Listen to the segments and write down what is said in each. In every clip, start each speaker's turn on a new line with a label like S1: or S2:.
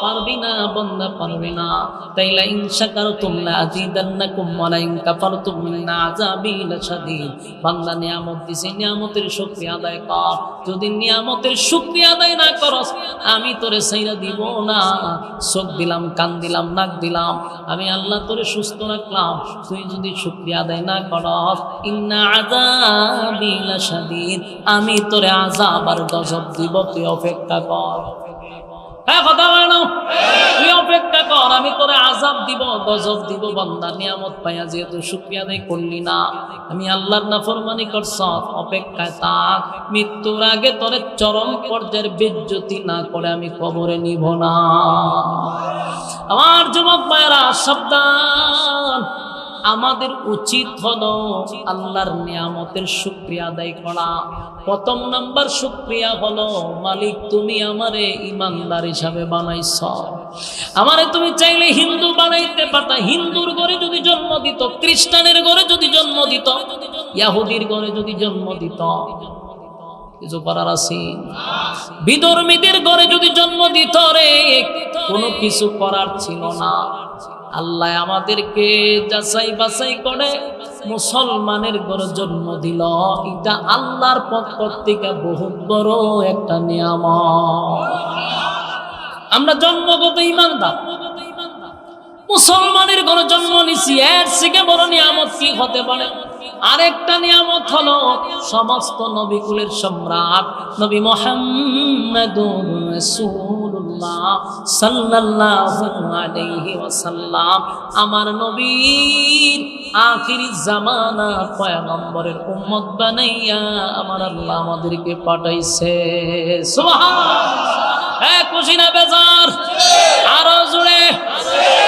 S1: পারবি না বান্দা, পারবি না। তাইলা ইন শাকারতুম লাযিদান্নাকুম ওয়া লা ইন কাফারতুম ইন্না আযাবি লাশাদীদ। বান্দা নিয়ামত দিছি, নিয়ামতের শুকরিয়া আদায় কর। যদি নিয়ামতের শুকরিয়া আদায় না করস, আমি তোরে ছাইরা দিব না। চোখ দিলাম, কান দিলাম, নাক দিলাম, আমি আল্লাহ তোরে সুস্থ রাখলাম। তুই যদি শুকরিয়া আদায় না করস, ইন্না আযাবি লাশাদীদ, আমি তোরে আযাব আর গজব দিব। তুই অপেক্ষা কর। হ্যাঁ, কথা বলো না? তুই অপেক্ষা কর, আমি তোরে আযাব দিব, গজব দিব। বান্দা নিয়ামত পাইয়া যেহেতু শুকরিয়া আদায় করলি না, আমি আল্লাহর নাফরমানি করছ, অপেক্ষায় থাক। মৃত্যুর আগে তোরে চরম পর্যায়ের বেইজ্জতি না করে আমি কবরে নিব না। আমার যুবক ভাইরা, সাবধান। আমাদের উচিত হলো আল্লাহর নিয়ামতের শুকরিয়া আদায় করা। প্রথম নাম্বার শুকরিয়া হলো, মালিক তুমি আমারে ইমানদার হিসাবে বানাইছ। আমারে তুমি চাইলে হিন্দু বানাইতে পারতা। হিন্দুর ঘরে যদি জন্ম দিত, খ্রিস্টানের ঘরে যদি জন্ম দিত, ইহুদির ঘরে যদি জন্ম দিত, কিছু করার আছে? বিধর্মীদের ঘরে যদি জন্ম দিত রে, কোনো কিছু করার ছিল না। আল্লাহ আমাদেরকে যাচাই বাছাই করে মুসলমানের ঘরে জন্ম দিল। এটা আল্লাহর পক্ষ থেকে বহুত বড় একটা নিয়ামত। আমরা জন্মগত ঈমানদার, মুসলমানের ঘরে জন্ম নিছি, এর থেকে বড় নিয়ামত কি হতে পারে? আরেকটা নিয়ামত হলো সমস্ত নবীকুলের সম্রাট নবী মুহাম্মদুর রাসূলুল্লাহ সাল্লাল্লাহু আলাইহি ওয়াসাল্লাম, আমার নবীর আখিরি জামানা পয়গম্বরের উম্মত বানাইয়া আমার আল্লাহ আমাদেরকে পাঠাইছে। সুবহানাল্লাহ। হ্যাঁ, খুশি না বেজার? আরো জোরে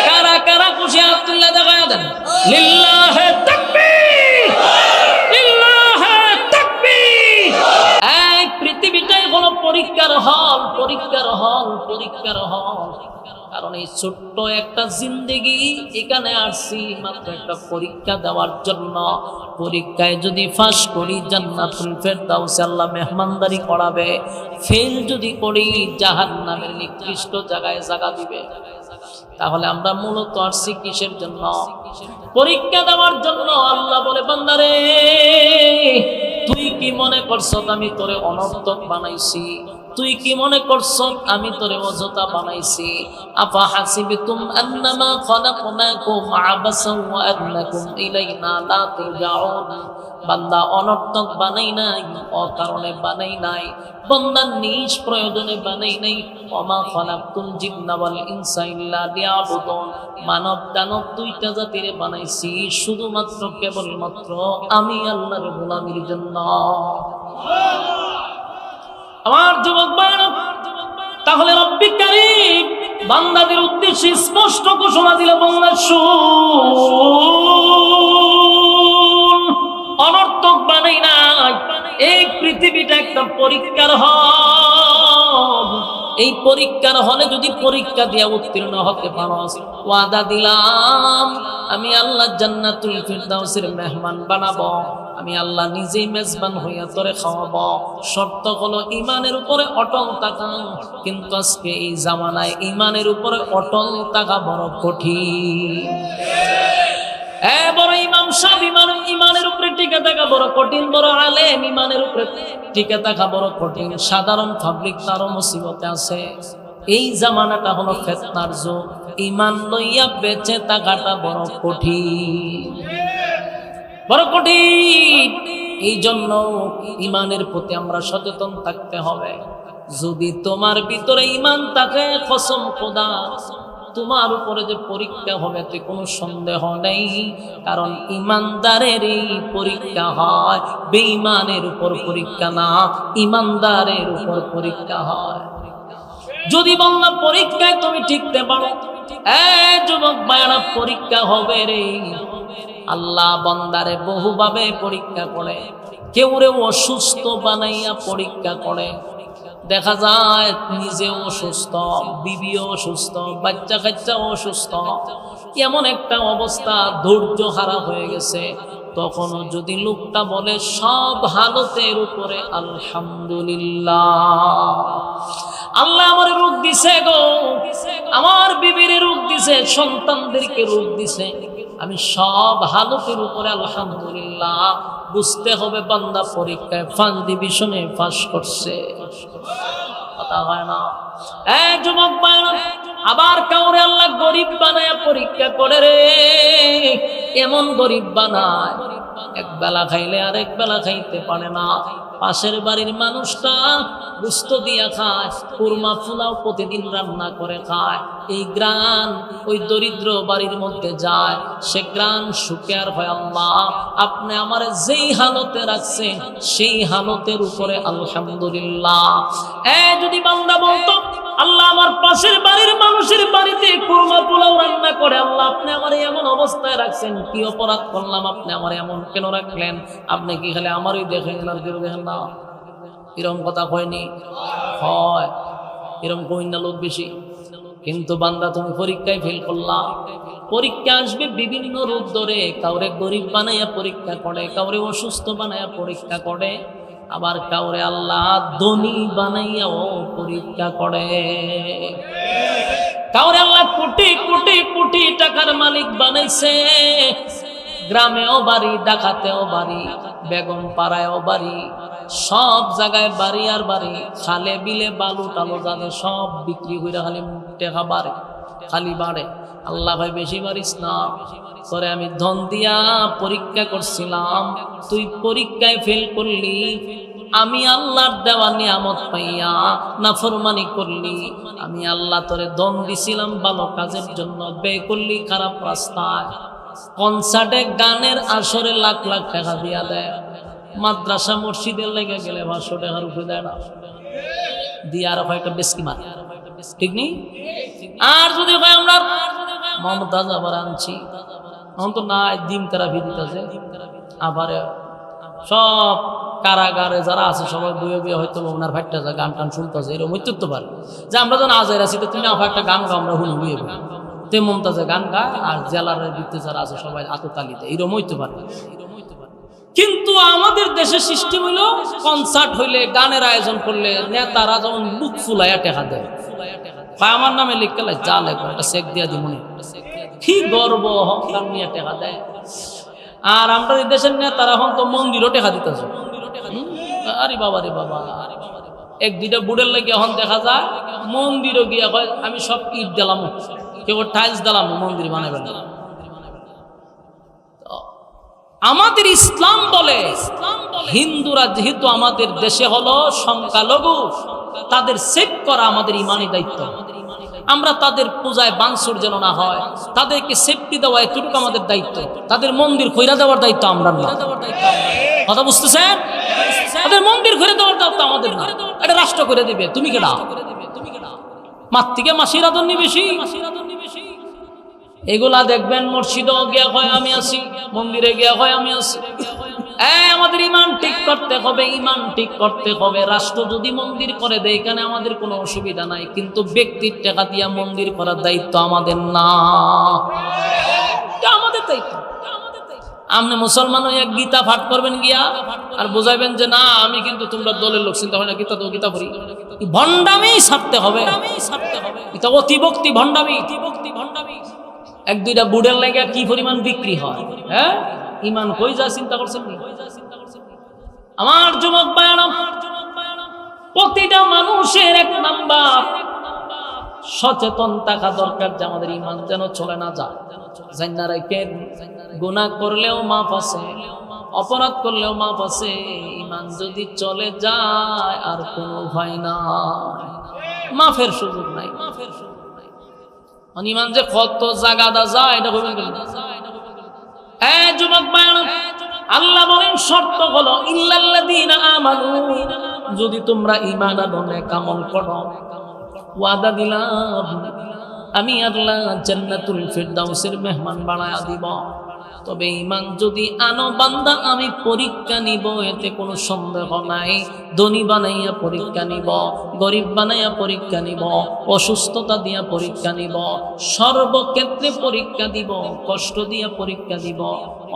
S1: কারা কারা খুশি? আব্দুল্লাহ দেখায়া দেন। লিল্লাহি তাকবীর, লিল্লাহি তাকবীর। এই পৃথিবীটাই হলো পরীক্ষার হল, পরীক্ষার হল, পরীক্ষার হল। কারণ এই ছোট্ট একটা জিন্দেগি, এখানে আসছি মাত্র একটা পরীক্ষা দেওয়ার জন্য। পরীক্ষায় যদি পাস করি, জান্নাতুল ফেরদাউসে আল্লাহ মেহমানদারি করাবে। ফেল যদি করি, জাহান্নামের নিকৃষ্ট জায়গায় জায়গা দিবে। তাহলে আমরা মূলত আসছি কিসের জন্য? পরীক্ষা দেওয়ার জন্য। আল্লাহ বলে, বান্দারে তুই কি মনে করছ আমি তোরে অনর্থক বানাইছি? তুই কি মনে করছ আমি তোরে অযথা বানাইছি? আফা হাসিবতুম আন্নামা খালাকনাকুম আবাসান ওয়া আন্নাকুম ইলাইনা লা তুরজাউন। বান্দা অনর্থক বানাই নাই, অকারণে বানাই নাই, বান্দা নিজ প্রয়োজনে বানাই নাই। ওমা খালাকতুল জিন্না ওয়াল ইনসা ইল্লা লিয়াবুদুন। মানব দানব দুইটা জাতিরে বানাইছি শুধুমাত্র কেবলমাত্র আমি আল্লাহর গোলামির জন্য। আমার যুবক ভাইরা, তাহলে রব্বি কারীম বান্দাদের উদ্দেশ্যে স্পষ্ট ঘোষণা দিল, বান্দা শুন, অনর্থক বানাই নাই। এই পৃথিবীটা একটা পরীক্ষার হল। এই পরীক্ষার হলে যদি পরীক্ষা দিয়ে উত্তীর্ণ হতে পারস, ওয়াদা দিলাম আমি আল্লাহ জান্নাতুল ফিরদাউসের মেহমান বানাবো। আমি আল্লাহ নিজেই মেজবান হইয়া তোরে খাওয়াবো। শর্ত হলো ঈমানের উপরে অটল থাকা। কিন্তু আজকে এই জামানায় ঈমানের উপরে অটল থাকা বড় কঠিন। বড় ইমাম সাহেব ঈমানের উপরে টিকে থাকা বড় কঠিন, বড় আলেম ঈমানের উপরে টিকে থাকা বড় কঠিন। সাধারণ পাবলিক তারও মুসিবতে আছে। এই জামানাটা হলো ফিতনার যুগ। ঈমান লইয়া বেঁচে থাকাটা বড় কঠিন, বড় কঠিন। এই জন্য ঈমানের প্রতি আমরা সচেতন থাকতে হবে। যদি তোমার ভিতরে ঈমান থাকে, কসম খোদা তোমার উপরে যে পরীক্ষা হবে তে কোনো সন্দেহ নেই। কারণ ঈমানদারের এই পরীক্ষা হয়, বেঈমানের উপর পরীক্ষা না, ঈমানদারের উপর পরীক্ষা হয়। যদি বান্দা পরীক্ষায় তুমি টিকতে পারো, যুবক ভাইরা, পরীক্ষা হবে রে। আল্লাহ বান্দারে বহুভাবে পরীক্ষা করে। কেউ রে অসুস্থ বানাইয়া পরীক্ষা করে। দেখা যায় নিজেও অসুস্থ, বিবিও অসুস্থ, বাচ্চা কাচ্চাও অসুস্থ। এমন একটা অবস্থা, ধৈর্য হারা হয়ে গেছে। তখনও যদি লোকটা বলে সব হালতের উপরে আলহামদুলিল্লাহ, আল্লাহ আমার রোগ দিছে গো, আমার বিবির রোগ দিছে, সন্তানদেরকে রোগ দিছে, আমি সব হালতের উপরে আলহামদুলিল্লাহ। বুঝতে হবে বান্দা পরীক্ষায় ফার্স্ট ডিভিশনে পাস করছে, কথা হয় না। যুবক ভাইরা, আবার কাউরে আল্লাহ গরিব বানায় পরীক্ষা করে রে, এমন গরিব বানায় এক বেলা খাইলে আরেক বেলা খাইতে পারে না। পাশের বাড়ির মানুষটা গুস্ত দিয়া খায়, কুরমা ফুলাও প্রতিদিন রান্না করে খায়, এই গ্রান ওই দরিদ্র বাড়ির মধ্যে যায়, সে গ্রান শুকে আর হয় আল্লাহ আপনি আমার যেই হালতে রাখছেন সেই হালতের উপরে আলহামদুলিল্লাহ। যদি বান্দা বলতো আল্লাহ আমার পাশের বাড়ির মানুষের বাড়িতে কুরমা পোলাও রান্না করে, আল্লাহ আপনি আমার এমন অবস্থায় রাখছেন, কি অপরাধ করলাম আপনি আমার এমন কেন রাখলেন? আপনি কি খালি আমারই দেখেন আর কেউ দেখেন না? এরকম কথা হয়নি, হয় এরকম কইন না লোক বেশি। কিন্তু বান্দা তুমি পরীক্ষায় ফেল করলা, পরীক্ষা আসবে বিভিন্ন রূপ ধরে, কাউরে গরিব বানাইয়া পরীক্ষা করে, কাউরে অসুস্থ বানাইয়া পরীক্ষা করে, আবার কাউরে আল্লাহ ধনী বানাইয়াও পরীক্ষা করে, কাউরে আল্লাহ কোটি কোটি কোটি টাকার মালিক বানাইছে, গ্রামেও বাড়ি, ডাকাতেও বাড়ি, বেগম পাড়ায়ও বাড়ি, সব জায়গায় বাড়ি আর বাড়ি, খালে বিলে বালু টালু যাদের সব বিক্রি করে খালি টাকা বাড়ে, খালি বাড়ে। আল্লাহ ভাই বেশি বাড়িস না, তোরে আমি ধন দিয়া পরীক্ষা করছিলাম, তুই পরীক্ষায় ফেল করলি, আমি আল্লাহর দেওয়া নিয়ামত পাইয়া নাফরমানি করলি, আমি আল্লাহ তোরে ধন দিছিলাম ভালো কাজের জন্য, ব্যয় করলি খারাপ রাস্তায়। কনসার্টে গানের আসরে লাখ লাখ টাকা দিয়া দেয়, মাদ্রাসা মসজিদের লেগে গেলে 500 টাকার উপরে দেয় না, দিয়ে আর একটা বেশি মার, ঠিক নেই? আর যদি ভাই আমরা মমতাজ আবার আনছি, এখন তো না ডিম থেরাপি দিতেছে, আবার সব কারাগারে যারা আছে সবাই বইয়ে বইয়ে হয়তো ওনার ভাইটা যা গান টান শুনতেছে, এরকম হইতে তো পারে যে আমরা যখন আজের আছি তো তুমি আমার একটা গান গাও, আমরা হুন বইয়ে বই তে মমতাজে গান গায়, আর জেলার ভিত্তি যারা আছে সবাই আততালি দেয়, এরকম হইতে পারে। কিন্তু আমাদের দেশের সিস্টেম হইল কনসার্ট হইলে, গানের আয়োজন করলে নেতারা যেমন বুক ফুলাইয়া টেকা দেয়, আমার নামে লিখতে যা লেখো একটা চেক দিয়া দিব, কি গর্ব অহংকার নিয়ে টেকা দেয়। আর আমরা এই দেশের নেতারা এখন তো মন্দিরও টেকা দিতেছে, আরে বাবা রে বাবা, এক দুইটা বুড়ের লাগে এখন দেখা যায় মন্দিরও গিয়া হয় আমি সব ইট দিলাম, কেউ টাইলস দিলাম, মন্দির বানাবেন। আমাদের ইসলাম বলে হিন্দুরা যেহেতু আমাদের দেশে হলো সংখ্যালঘু, তাদের সেভ করা আমাদের ইমানি দায়িত্ব, আমরা তাদের পূজায় বানসুর যেন না হয়, তাদেরকে সেফটি দেওয়া এতটুকু আমাদের দায়িত্ব, তাদের মন্দির খৈরা দেওয়ার দায়িত্ব আমরা না, কথা বুঝতেছেন? তাদের মন্দির ঘুরে দেওয়ার দায়িত্ব আমাদের না, এটা রাষ্ট্র করে দিবে। তুমি কেডা? মার থেকে মাসির আদর নিবেশি। এগুলা দেখবেন মসজিদেও গিয়া হয় আমি আছি, মন্দিরে গিয়া হয় আমি আছি। আমাদের ইমান ঠিক করতে হবে, ইমান ঠিক করতে হবে। রাষ্ট্র যদি মন্দির করে দেয় এখানে আমাদের কোনো অসুবিধা নাই, কিন্তু ব্যক্তির টাকা দিয়া মন্দির করার দায়িত্ব আমাদের না, আমাদের দায়িত্ব। আপনি মুসলমান হইয়া গীতা পাঠ করবেন গিয়া আর বোঝাইবেন যে না আমি কিন্তু তোমরা দলের লোক, চিন্তা হয় না গীতা তো গীতা পড়ি, ভণ্ডামি ছাড়তে হবে, এটা অতিভক্তি ভণ্ডামি। এক দুইটা বুড়ের লাগে কি পরিমাণ বিক্রি হয়, হ্যাঁ ইমান কই যা চিন্তা করছেন? আমার যুবক ভাইরা, প্রতিটা মানুষের এক নাম্বার সচেতন থাকা দরকার যে আমাদের ইমান যেন চলে না যায়। জান্না রাখেন গুনাহ করলেও মাফ আছে, অপরাধ করলেও মাফ আছে, ইমান যদি চলে যায় আর কোনো ভয় নাই, মাফের সুযোগ নাই। ইমান যে কত জায়গাটা যায় এটা বলবেন যুবক ভাইরা, আল্লাহ বলেন শর্ত হলো ইল্লাল্লাযীনা আমানু, যদি তোমরা ঈমান আনো নেক আমল করো, ওয়াদা দিলাম আমি আল্লাহ জান্নাতুল ফিরদাউসের মেহমান বানায়া দিব। তবে ঈমান যদি আনো বান্দা আমি পরীক্ষা নিব, এতে কোনো সন্দেহ নাই। ধনী বানাইয়া পরীক্ষা নিব, গরিব বানাইয়া পরীক্ষা নিব, অসুস্থতা দিয়া পরীক্ষা নিব, সর্বক্ষেত্রে পরীক্ষা দিব, কষ্ট দিয়া পরীক্ষা দিব।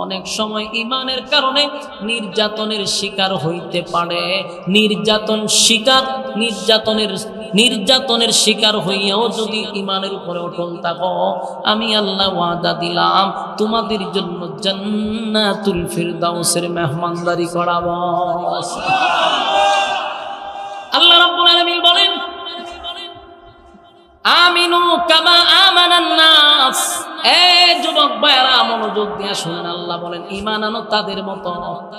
S1: অনেক সময় ঈমানের কারণে নির্যাতনের শিকার হইতে পারে, নির্যাতনের নির্যাতনের শিকার হইয়াও যদি ঈমানের উপরে অটল থাকো, আমি আল্লাহ ওয়াদা দিলাম তোমাদের জন্য জান্নাতুল ফিরদাউসের মেহমানদারি করাবো। আল্লাহ রাব্বুল আলামিন বলেন, আমিনু কামা আমানান নাস। যুবক ভাইরা মনোযোগ দিয়ে শুনেন, আল্লাহ বলেন ঈমান আনো তাদের মতো।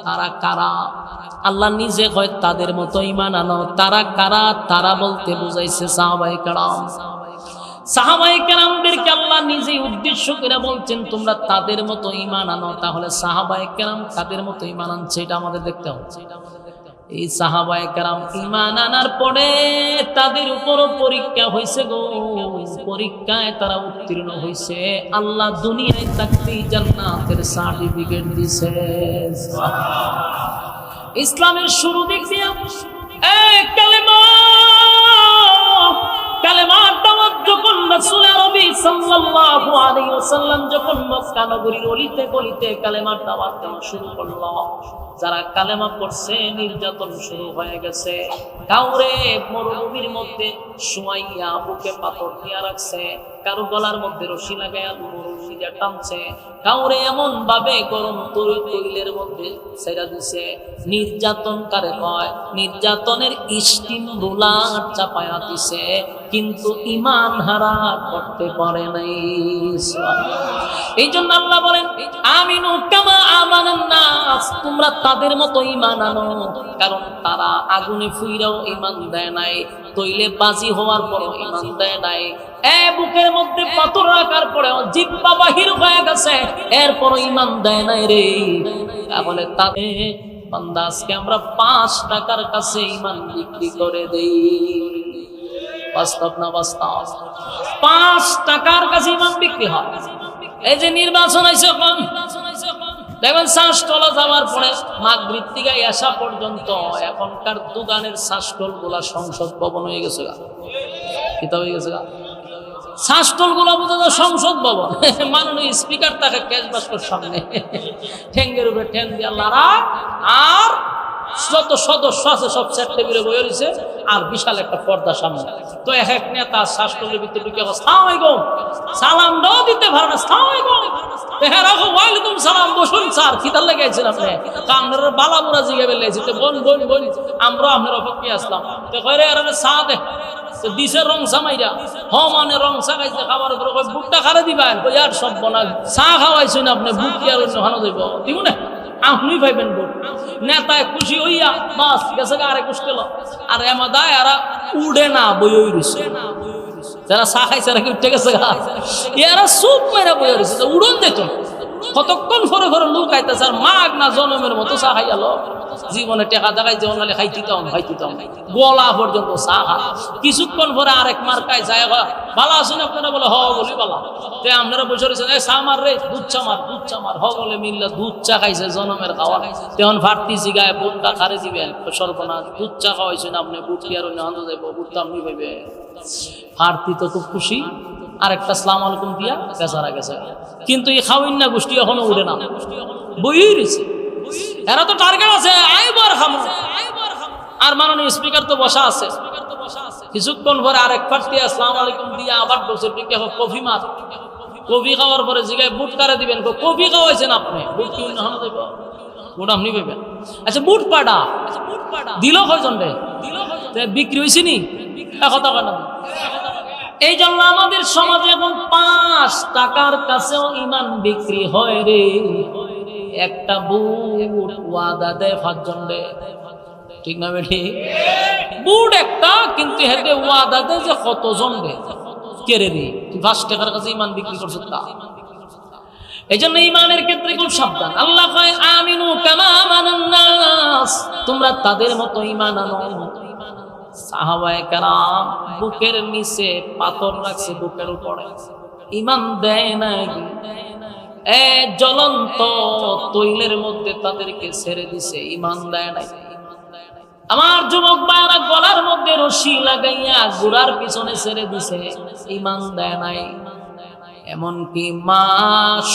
S1: তারা কারা? আল্লাহ নিজে কয় তাদের মতো ঈমান আনো। তারা কারা? তারা বলতে বুঝাইছে সাহাবায়ে কেরাম। সাহাবায়ে কেরামদেরকে আল্লাহ নিজেই উদ্দেশ্য করে বলছেন তোমরা তাদের মতো ঈমান আনো। তাহলে সাহাবায়ে কেরাম তাদের মতো ঈমান আনছে, এটা আমাদের দেখতে হবে। এই সাহাবায়ে কেরাম ঈমান আনার পরে তাদের উপরও পরীক্ষা হয়েছে গো। পরীক্ষায় তারা উত্তীর্ণ হয়েছে। আল্লাহ দুনিয়ায় থাকতেই জান্নাতের সার্টিফিকেট দিছে। ইসলামের শুরু দিক দিয়া কালেমার দাওয়াত যখন রাসূল আরবি সাল্লাল্লাহু আলাইহি ওয়াসাল্লাম যখন মক্কা নগরীর অলিতে গলিতে কালেমার দাওয়াত দেওয়া শুরু করলো, যারা কালেমা পড়ছে নির্যাতন শুরু হয়ে গেছে। কাউরে মরুভূমির মধ্যে শুয়াইয়া বুকে পাথর দিয়া রাখছে, কারো গলার মধ্যে রশি লাগাইয়া মরুভূমি দিয়া টানছে, কাউরে এমন ভাবে গরম তৈলের মধ্যে ছেড়ে দিছে। নির্যাতন কারে হয়? নির্যাতনের স্টিম রোলার চাপায়া দিছে, কিন্তু ঈমান হারা করতে পারে নাই। এই জন্য আল্লাহ বলেন আমিনু কামা আমানান নাস, তোমরা তাদের মতো ঈমান আনো। কারণ তারা আগুনে ফুইরাও ঈমান দেয় নাই, তৈলে বাজি হওয়ার পরও ঈমান দেয় নাই, বুকের মধ্যে পাথর রাখার পরেও জিহ্বা বাহির হয়ে গেছে, এরপরও ঈমান দেয় নাই রে। তাহলে তাদের বান্দা আজকে আমরা 5 টাকার কাছে ঈমান বিক্রি করে দেই। বাস্তব না বাস্তব? 5 টাকার কাছে ঈমান বিক্রি হয়। এই যে নির্বাচন হয়েছে, দেখবেন শ্বাসটলা যাওয়ার পরে মাগরিব থেকে আসা পর্যন্ত এখনকার দোকানের শ্বাসটল গুলা সংসদ ভবন হয়ে গেছে। কিতা হয়ে গেছে? শ্বাসটল গুলা বোঝা যায় সংসদ ভবন। মাননীয় স্পিকার তাকে ক্যাশ বাস্কর সামনে ঠেঙ্গের উপরে ঠেন দিয়ে লড়া, আর যত সদস্য আছে সব সেট টেবিলে বয়ে রয়েছে, আর বিশাল একটা পর্দা সামনে। তো এক নেতা শ্বাসটলের ভিতরে ঢুকে আসসালামু আলাইকুম, সালাম দাও দিতে পারে না, আসসালামু আলাইকুম, ওয়ালাইকুম সালাম, বসুন স্যার, কি তার লেগেছেন আপনি? আপনার বালামুরা জিগে বেলেছে, তো বোন বোন বোন আমরা আপনার অপেক্ষায় আসলাম। তো কয়ে আর চা দে দিছে রং সামাইরা, হ মানে রং চা খাইছে, খাবার পরে বুকটা খারে দিবেন, আর সব বনা চা খাওয়াইছেন আপনি, বুক কি আর অন্য খানো যাইব দিব না, আপনি পাইবেন বুক। নেতায় খুশি হইয়া বাস গেছে আরে কুশ গেল, আর এমাদায় আর উড়ে না বই রয়েছে। যারা চা খাইছে এরা কি উঠে গেছে, এরা সুপ মেরা বই রয়েছে, উড়ন যেত। কতক্ষণ পরে পরে লোক আইতেছে, আর মাগ না জনমের মতো চা খাইয়াল। জীবনে টেকা দেখাই যে ওনালে খাইতিতাম গলা পর্যন্ত চা খা। কিছুক্ষণ পরে আরেক মার্কায় যায়, ভালো আছেন আপনারা? বলে হ বলি বালা। তে আপনারা বসে রয়েছেন, চা মার রে, দুধ চা মার, দুধ চা মার। হ বলে মিললে দুধ চা খাইছে জনমের খাওয়া। তেমন ফাটতি জিগায় বুটটা খারে দিবেন, সর্বনাশ, দুধ চা খাওয়াইছেন আপনি, বুট কি আর অন্য হানো যাইব, বুট তো আপনি পাইবে। ফাটতি তো খুব খুশি, আরেকটা সালাম আলাইকুম দিয়া বেচারা গেছে। কিন্তু এই খাওয়াইন না গোষ্ঠী এখনো উঠে না, বই রয়েছে। এরা তো টার্গেট আছে, আইবার খামো। আর মাননীয় স্পিকার তো বসা আছে। কিছুক্ষণ পরে আরেক প্রার্থী আসসালামু আলাইকুম দিয়া আবার বসে কফি মার। কফি খাওয়ার পরে জিগায় বুট কারে দিবেন, কফি খাওয়াইছেন আপনি, বুট কি অন্য হানো যাইব, বুট আপনি পাইবেন। আচ্ছা বুট পাড়া দিল কয়জন রে? বিক্রি হয়েছে নি? কথা কেন? এই জন্য আমাদের সমাজে এখন 5 টাকার কাছেও ঈমান বিক্রি হয় রে। একটা বুট ওয়াদা দেয় 5 জন রে, ঠিক না বেঠি? বুট একটা, কিন্তু হেঁটে ওয়াদা দেয় যে কতজন রে, কেড়ে রে। তুই 5 টাকার কাছে ঈমান বিক্রি করছ তা। এই জন্য ঈমানের ক্ষেত্রে খুব সাবধান। আল্লাহ কয় আমিনু কামা আমানান নাস, তোমরা তাদের মতো ঈমান আনো। সাহাবায়ে কেরাম বুকের নিচে পাথর রাখছে, বুকের উপরে ঈমান দেয় নাই। জ্বলন্ত তৈলের মধ্যে তাদেরকে ছেড়ে দিছে, ঈমান দেয় নাই। আমার যুবক ভাইরা গলার মধ্যে রশি লাগাইয়া ঘোড়ার পিছনে ছেড়ে দিছে, ঈমান দেয় নাই। এমনকি মা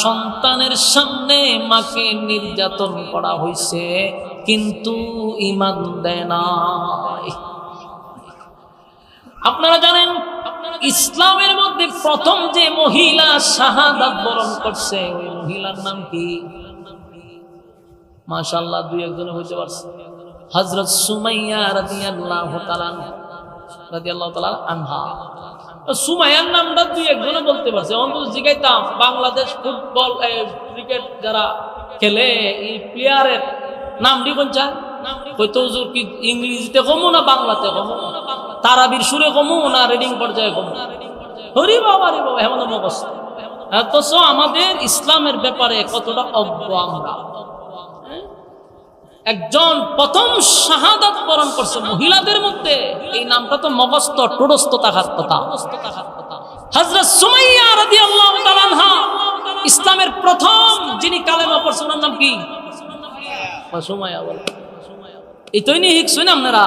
S1: সন্তানের সামনে মাকে নির্যাতন করা হয়েছে, কিন্তু ঈমান দেয় নাই। আপনারা জানেন ইসলামের মধ্যে প্রথম যে মহিলা শাহাদাত বরণ করছে ওই মহিলার নাম কি? মাশাআল্লাহ, দুই একজনে হইতে পারছে। হযরত সুমাইয়া রাদিয়াল্লাহু তাআলা আনহা। সুমাইয়ার নামটা দুই একজনে বলতে পারছে। অন্তত জিজ্ঞাইতাম বাংলাদেশ ফুটবল ক্রিকেট যারা খেলে এই প্লেয়ারের নামটি কোনটা হয়তো হুজুর কি ইংরেজিতে কমু না বাংলাতে কমু, তারাবির সুরে কমু না রিডিং পর্যায়ে কমু? হরি বাবা রে বাবা, এমন মুখস্থ। অথচ আমাদের ইসলামের ব্যাপারে কতটা অজ্ঞ আমরা। একজন প্রথম শাহাদাত বরণ করছে মহিলাদের মধ্যে, এই নামটা তো মুখস্থ টোড়স্থ থাকার কথা। হযরত সুমাইয়া রাদিয়াল্লাহু তাআলা আনহা, ইসলামের প্রথম যিনি কালেমা পড়ছেন ওনার নাম কি? সুমাইয়া। বলে এই তো নি হিক শুনে আপনারা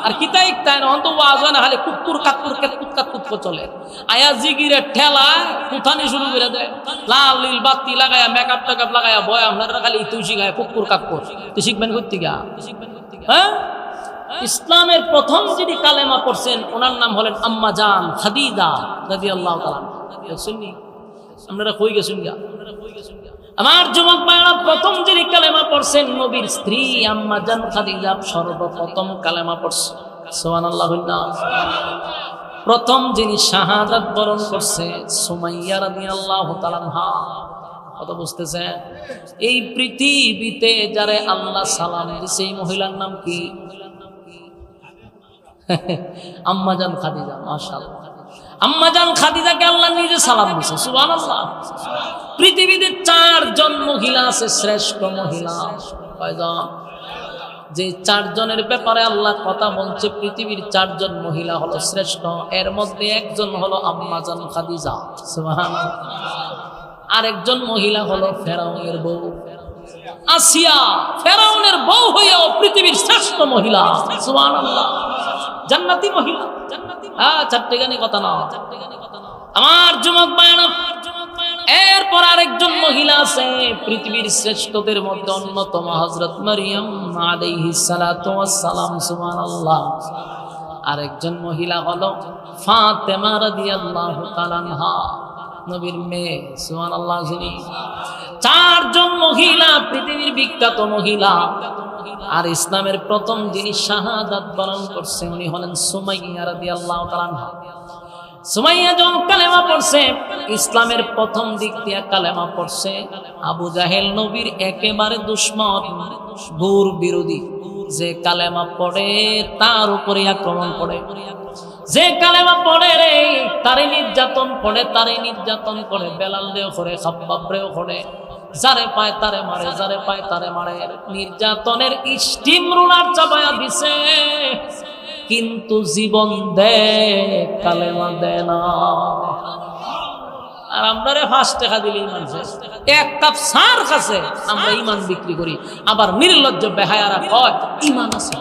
S1: আর কিতা ইকতাই না অন্ত ওয়াজ হয় না, খালি কুকুর কাকুর কেতকুত কাকুত চলে। আয়া জিগিরে ঠেলা কুথানি শুরু করে দেয়, লাল নীল বাতি লাগায়া মেকআপ টেকআপ লাগায়া বয়। আপনারা খালি তুই শিখায় কুকুর কাকুর, তুই শিখবেন করতে গা? হ্যাঁ, ইসলামের প্রথম যিনি কালেমা পড়ছেন ওনার নাম হলেন আম্মা জান খাদিজা রাদিয়াল্লাহু তাআলা। শুননি আপনারা কই গেছেন গা? আমার যুবক ভাইরা, প্রথম যিনি কালেমা পড়ছেন নবীর স্ত্রী আম্মা জান খাদিজা সর্বপ্রথম কালেমা পড়ছে। সুবহানাল্লাহ। প্রথম যিনি শাহাদাত বরণ করছে সুমাইয়া রাদিয়াল্লাহু তাআলা আনহা। কত বুঝতেছেন? এই পৃথিবীতে যারে আল্লাহ সালাম দিয়েছে এই মহিলার নাম কি? আম্মা জান খাদিজা। মাশাআল্লাহ, আম্মা জান খাদিজাকে আল্লাহ নিজে সালাম দিয়েছে। সুবহানাল্লাহ। পৃথিবীতে 4 জন মহিলা আছে শ্রেষ্ঠ মহিলা। কয়জন? যে 4 জনের ব্যাপারে আল্লাহ কথা বলছে, পৃথিবীর 4 জন মহিলা হলো শ্রেষ্ঠ। এর মধ্যে একজন হলো আম্মা জান খাদিজা। সুবহানাল্লাহ। আরেকজন মহিলা হলো ফেরাউনের বউ আসিয়া। ফেরাউনের বউ হয়েও পৃথিবীর শ্রেষ্ঠ মহিলা। সুবহানাল্লাহ। জান্নাতি মহিলা। হ্যাঁ, চারটেখানি কথা না আমার যুবক ভাইরা। এরপর আরেকজন মহিলা আছে পৃথিবীর শ্রেষ্ঠদের মধ্যে অন্যতম, হযরত মারিয়াম আলাইহিস সালাতু ওয়াস সালাম। সুবহানাল্লাহ। আরেকজন মহিলা হলো ফাতেমা রাদিয়াল্লাহু তাআলা আনহা, নবীর মেয়ে। সুবহানাল্লাহ। 4 জন মহিলা পৃথিবীর বিখ্যাত মহিলা। আর ইসলামের প্রথম যিনি শাহাদাত বরণ করছে উনি হলেন সুমাইয়া রাদিয়াল্লাহু তাআলা আনহা। সুমাইয়া যখন কালেমা পড়ছে, ইসলামের প্রথম দিক দিয়ে কালেমা পড়ছে। আবু জাহেল নবীর একেবারে দুশমন, ঘোর বিরোধী। যে কালেমা পড়ে তার উপরে আক্রমণ করে, যে কালেমা পড়ে রে তারে নির্যাতন করে, তারে নির্যাতন করে। বেলাল রেও করে, খাব্বাব রেও করে, যারে পায় তারে মারে, যারে পায় তারে মারে। নির্যাতনের স্টিম রোলার চাপায়া দিছে, কিন্তু জীবন দেয়, কালেমা দেয় না। আর আমরা রে 5 টাকা দিলে ইমান শেষ। 1 কাপ সার কাছে আমরা ইমান বিক্রি করি। আবার নির্লজ্জ বেহায়ারা কয় ইমান আছে।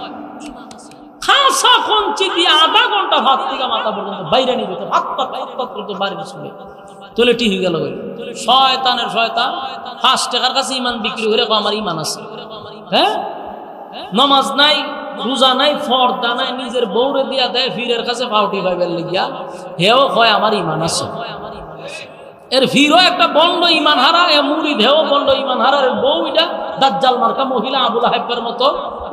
S1: খাসা কঞ্চি দিয়ে আধা ঘন্টা ভাত থেকে মাথা পর্যন্ত বাইরে নিয়ে যেত, হাত পর্যন্ত বাইরে শুনে তোলে টি হয়ে গেল। শয়তানের শয়তান 5 টাকার কাছে ইমান বিক্রি করে আমার ইমান আছে। হ্যাঁ, নামাজ নাই, রোজা নাই, ফর্দা নাই, নিজের বউরে দিয়া দেয় ফিরের কাছে পাউটি পাইবার লাগিয়া, হেও কয় আমার ইমান আছে। এর ফিরও একটা বন্ড ইমান হারা, এ মুরিদ হেও বন্ড ইমান হারা। এর বউ এটা দাজ্জাল মার্কা মহিলা, আবুল আহেবের মতো,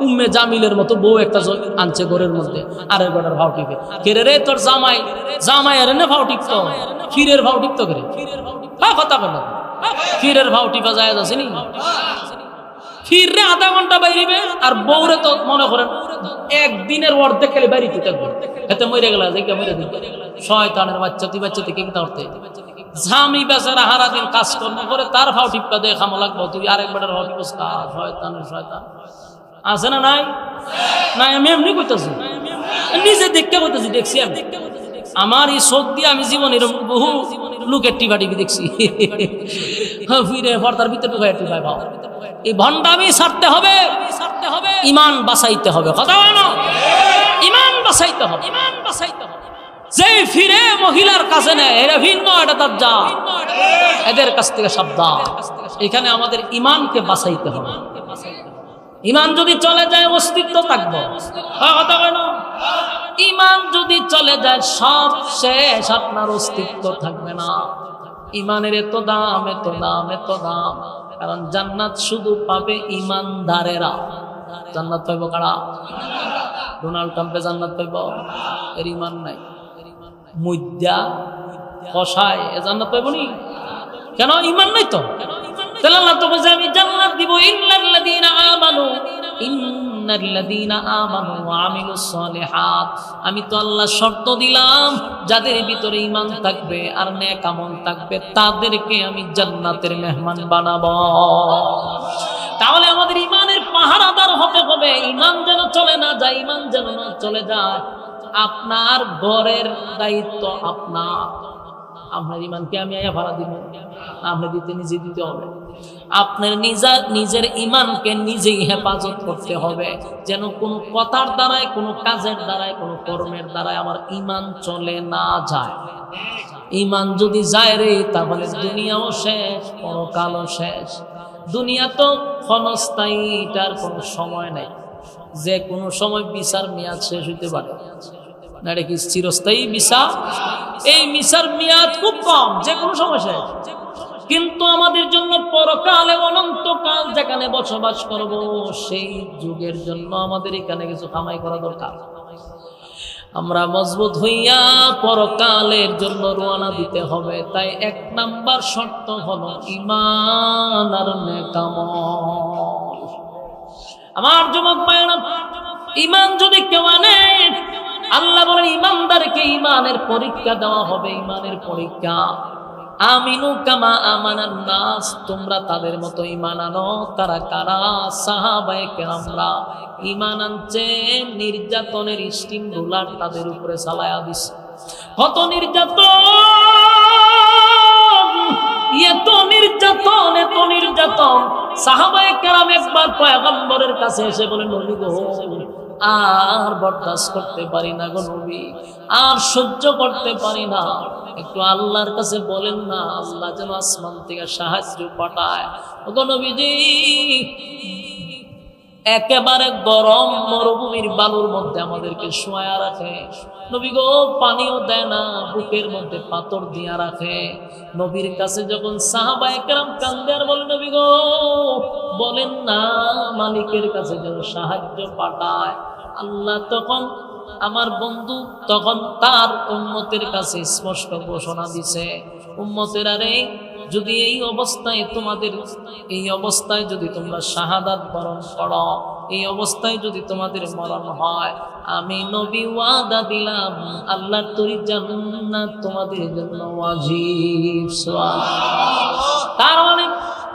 S1: উম্মে জামিলের মতো বউ একটা আনছে ঘরের মধ্যে। আরের ঘরের ভাও টিপে কেরে রে তোর জামাই, জামাই এর ভাও টিপত, ফিরের ভাও টিপত করে কথা বলো। ফিরের ভাও টিপা যায় আছে নি? ফিরে আধা ঘন্টা বাইরিবে, আর বউরে তো মনে করেন একদিনের অর্ধেক খেলে বাড়িতে থাকবে। এতে মরে গেল, মরে দিবে। শয়তানের বাচ্চা, তুই বাচ্চা থেকে কিনা করতে স্বামী বেচারা হারা দিন কাজকর্ম করে, তার ভাও টিপা দিয়ে খামো লাগবো, তুই আরেকবার ভাও টিপস। শয়তানের শয়তান আছে না নাই? নাই, আমি এমনি কইতেছি, নিজে দেখতে কইতেছি, দেখছি আমি। আমার এই চোখ দিয়ে আমি জীবন এরকম বহু লোকের টিপা টিপি দেখছি। ফিরে পর্দার ভিতরে ঢুকাই টিপাই ভাও। এই ভণ্ডামি ছাড়তে হবে, ইমান বাঁচাইতে হবে। কথা বলো, ইমান বাঁচাইতে হবে, ইমান বাঁচাইতে হবে। যে ফিরে মহিলার কাছে নেয় এরা ভিন্ন, এটা তার যা, এদের কাছ থেকে সাবধান। এখানে আমাদের ইমানকে বাঁচাইতে হবে। ইমান যদি চলে যায় অস্তিত্ব থাকবো। কথা বলো, ইমান যদি চলে যায় সব শেষ, আপনার অস্তিত্ব থাকবে না। ইমানের এত দাম, এত দাম, এত দাম। কারণ জান্নাত শুধু পাবে ইমানদারেরা। জান্নাত পাইব কারা? ডোনাল্ড ট্রাম্পে জান্নাত পাইব? এর ইমান নাই। মুদ্রা কষায় এ জান্নাত পাইব নি? কেন? ইমান নাই তো। তাহলে আল্লাহ তো বলছে আমি জান্নাত দিব ইন্নাল্লাযীনা আমানু, ইন্নাল্লাযীনা আমানু ওয়া আমিলুস সালিহাত। আমি তো আল্লাহ শর্ত দিলাম যাদের ভিতরে ঈমান থাকবে আর নেক আমল থাকবে তাদেরকে আমি জান্নাতের মেহমান বানাবো। তাহলে আমাদের ঈমানের পাহারাদার হতে হবে। ঈমান যেন চলে না যায়, ঈমান যেন না চলে যায়। আপনার ঘরের দায়িত্ব আপনার। আপনার ঈমানকে আমি আয়া ভাড়া দিব? আপনি নিজে দিতে হবে। আপনার নিজের ঈমানকে নিজেই হেফাজত করতে হবে, যেন কোনো কথার দ্বারায়, কোনো কাজের দ্বারায়, কোনো কর্মের দ্বারায় আমার ঈমান চলে না যায়। ঈমান যদি যায় রে, তাহলে দুনিয়াও শেষ, পরকালও শেষ। দুনিয়া তো ক্ষণস্থায়ী, এটার কোনো সময় নাই। যে কোনো সময় বিচার মেয়াদ শেষ হইতে পারে না। এটা কি চিরস্থায়ী বিচার? এই বিচার মেয়াদ খুব কম, যে কোনো সময় শেষ। কিন্তু আমাদের জন্য পরকালে অনন্তকাল যেখানে বসবাস করব, সেই যুগের জন্য আমাদের এখানে কিছু কামাই করা দরকার। আমরা মজবুত হইয়া পরকালের জন্য রওনা দিতে হবে। তাই 1 নাম্বার শর্ত হলো ঈমান আর নেক আমল। আমার যুবক ভাইরা, ঈমান যদি কেউ আনে, আল্লাহ বলেন ঈমানদারকে ঈমানের পরীক্ষা দেওয়া হবে। ঈমানের পরীক্ষা। আমিনু কামা আমানান নাস, তোমরা তাদের মতো ঈমান আনো। তারা কারা? সাহাবায়ে কেরামরা। ঈমান আনছে, নির্যাতনের স্টিম রুলার তাদের উপরে চালায়া দিছে। কত নির্যাতন, এত নির্যাতন, এত নির্যাতন। সাহাবায়ে কেরাম একবার পয়গম্বরের কাছে এসে বলেন, নবী গো, আর বরদাস্ত করতে পারি না গো নবী, আর সহ্য করতে পারি না। একটু আল্লাহর কাছে বলেন না, আল্লাহ যেন আসমান থেকে সাহায্য পাঠায়। ওগো নবীজি, একেবারে গরম মরুভূমির বালুর মধ্যে আমাদেরকে শোয়া রাখে। নবী গো, পানিও দেয় না, বুকের মধ্যে পাথর দিয়া রাখে। নবীর কাছে যখন সাহাবায়ে কেরাম কান্দে আর বলে, নবী গো বলেন না মালিকের কাছে যেন সাহায্য পাঠায়। আল্লাহ তখন, আমার বন্ধু তখন তার উম্মতের কাছে স্পষ্ট ঘোষণা দিছে, উম্মতেরা রে, যদি এই অবস্থায় তোমাদের, এই অবস্থায় যদি তোমরা শাহাদাত বরণ করো, এই অবস্থায় যদি তোমাদের মরণ হয়, আমি নবী ওয়াদা দিলাম আল্লাহর তরি জান্নাত তোমাদের জন্য ওয়াজিব। সুবহানাল্লাহ। তার মানে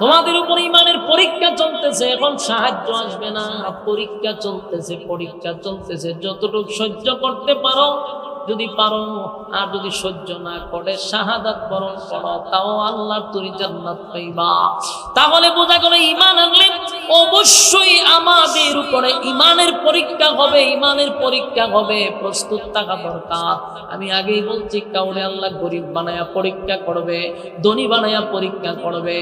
S1: তোমাদের উপর ঈমানের পরীক্ষা চলতেছে, এখন সাহায্য আসবে না। পরীক্ষা চলতেছে, পরীক্ষা চলতেছে। যতটুকু সহ্য করতে পারো যদি পারো, আর যদি সহ্য না করে শাহাদাত বরণ করো, তাও আল্লাহর তরি জান্নাত পাইবা। তাহলে বোঝা গেল ঈমান আনলে অবশ্যই আমাদের উপরে ঈমানের পরীক্ষা হবে। ঈমানের পরীক্ষা হবে, প্রস্তুত থাকা দরকার। আমি আগেই বলছি, কাউরে আল্লাহ গরিব বানায়া পরীক্ষা করবে, ধনী বানায়া পরীক্ষা করবে,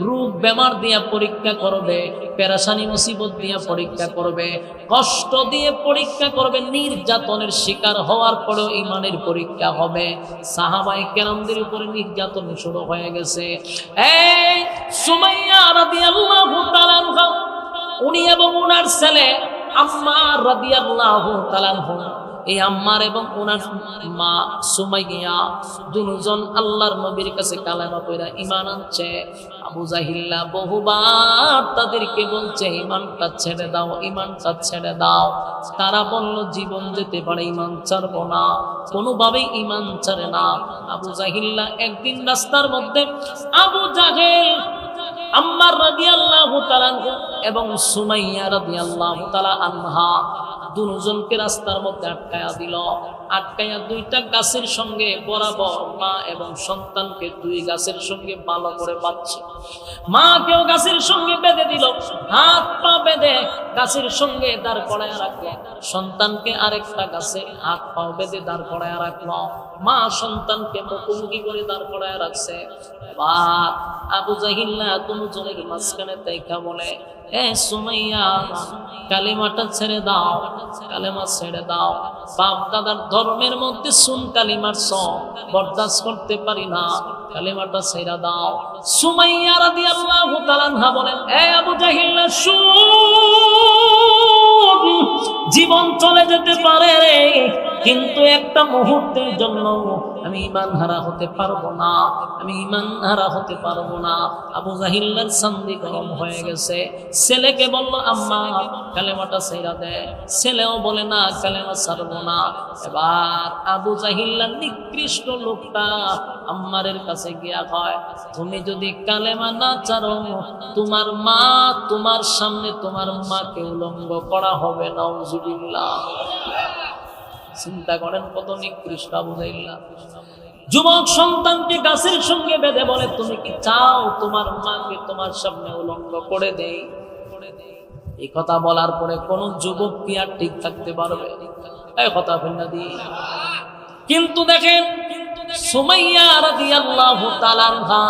S1: রোগ বেমার দিয়া পরীক্ষা করবে, পেরেশানি মুসিবত দিয়া পরীক্ষা করবে, কষ্ট দিয়ে পরীক্ষা করবে, নির্যাতনের শিকার হওয়ার পরেও ঈমানের পরীক্ষা হবে। সাহাবায়ে কেরামদের উপরে নির্যাতন শুরু হয়ে গেছে। এই সুমাইয়া রাদিয়াল্লাহু তাআলা আনহা, উনি এবং ওনার ছেলে আম্মার রাদিয়াল্লাহু তাআলা আনহু, এই আম্মার এবং ওনার মা সুমাইয়া দুজন আল্লাহর নবীর কাছে কালেমা পড়া ঈমান আনছে। আবু জাহিল্লা বহুবার তাদেরকে বলছে ঈমানটা ছেড়ে দাও, ঈমানটা ছেড়ে দাও। তারা বলল জীবন যেতে পারে ঈমান ছাড়বো না, কোনোভাবেই ঈমান ছাড়ে না। আবু জাহিল্লা একদিন রাস্তার মধ্যে আবু জাহেল, আম্মার রাদিয়াল্লাহু তাআলা এবং সুমাইয়া রাদিয়াল্লাহু তাআলা আনহা দুজনকে রাস্তার মধ্যে আটকায়া দিল। আটকায়া দুইটা গাছের সঙ্গে বরাবর মা এবং সন্তানকে দুই গাছের সঙ্গে ভালো করে বাঁধছে। মাকেও গাছের সঙ্গে বেঁধে দিল, হাত পা বেঁধে গাছের সঙ্গে দাঁড় করায় রাখলো। সন্তানকে আরেকটা গাছে হাত পা বেঁধে দাঁড় করায় রাখলো। মা সন্তানকে মুখোমুখি করে দাঁড় করায় রাখছে। এবার আবু জাহিল্লা দুজনের মাঝখানে তাইকা বলে, এ সুমাইয়া কালিমাটা ছেড়ে দাও, কালেমা ছেড়ে দাও। বাপ দাদার ধর্মের মধ্যে সুন কালিমার সব বরদাস্ত করতে পারি না, কালিমাটা ছেড়ে দাও। সুমাইয়া রাদিয়াল্লাহু তাআলা আনহা বলেন, এ আবু জাহিল শুন, জীবন চলে যেতে পারে রে, কিন্তু একটা মুহূর্তের জন্য আমি ঈমান হারা হতে পারবো না, আমি ঈমান হারা হতে পারবো না। আবু জাহিলের চান্দি গরম হয়ে গেছে। ছেলেকে বলল, আম্মা কালেমাটা ছেড়ে দে। ছেলেও বলে না, কালেমা ছাড়বো না। এবার আবু জাহিল্লার নিকৃষ্ট লোকটা আম্মারের কাছে গিয়া কয়, তুমি যদি কালেমা না ছাড়ো, তোমার মা, তোমার সামনে তোমার মাকে উলঙ্গ করা হবে। নাউজুবিল্লাহ। চিন্তা করেন কত নিকৃষ্ট আবু জাহিল্লাহ। যুবক সন্তানকে গাছের সঙ্গে বেঁধে বলে, তুমি কি চাও তোমার মাকে তোমার সামনে উলঙ্গ করে দেই? এই কথা বলার পরে কোন যুবক কি আর ঠিক থাকতে পারবে? এই কথা ফেলে দিই। কিন্তু দেখেন সুমাইয়া রাদিয়াল্লাহু তাআলা আনহা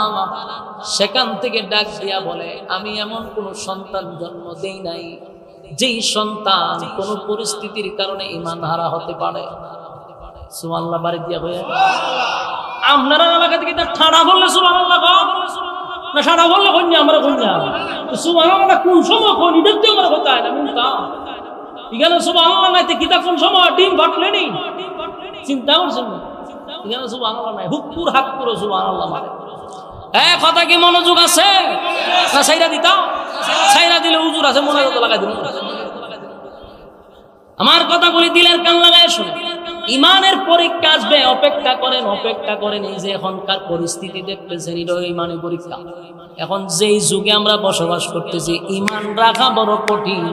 S1: সেখান থেকে ডাক দিয়া বলে, আমি এমন কোন সন্তান জন্ম দেই নাই যেই সন্তান কোন পরিস্থিতির কারণে ঈমান হারা হতে পারে। সুবহানাল্লাহ। বাড়ি দিয়া হয়ে আপনারা এলাকা থেকে ঠাড়া বললে সুবহানাল্লাহ না, ঠাড়া বললে কন্যা আমরা কন্যা সুবহানাল্লাহ কোন সময় কোন দেখতে আমরা কথা না মুনতা এখানে সুবহানাল্লাহ নাইতে কিতা কোন সময় ডিম ফাটলে নি চিন্তা করছেন এখানে সুবহানাল্লাহ নাই, হুকুর হাত করে সুবহানাল্লাহ মারে। কথা কি মনোযোগ আছে না? সাইরা দিতাম, সাইরা দিলে হুজুর আছে মনোযোগ লাগাই দিন। আমার কথাগুলি দিলের কান লাগায় শুনে। ইমানের পরীক্ষা আসবে, অপেক্ষা করেন, অপেক্ষা করেন। এই যে এখনকার পরিস্থিতি দেখতেছেন, এটা ইমানের পরীক্ষা। এখন যেই যুগে আমরা বসবাস করতেছি, ইমান রাখা বড় কঠিন।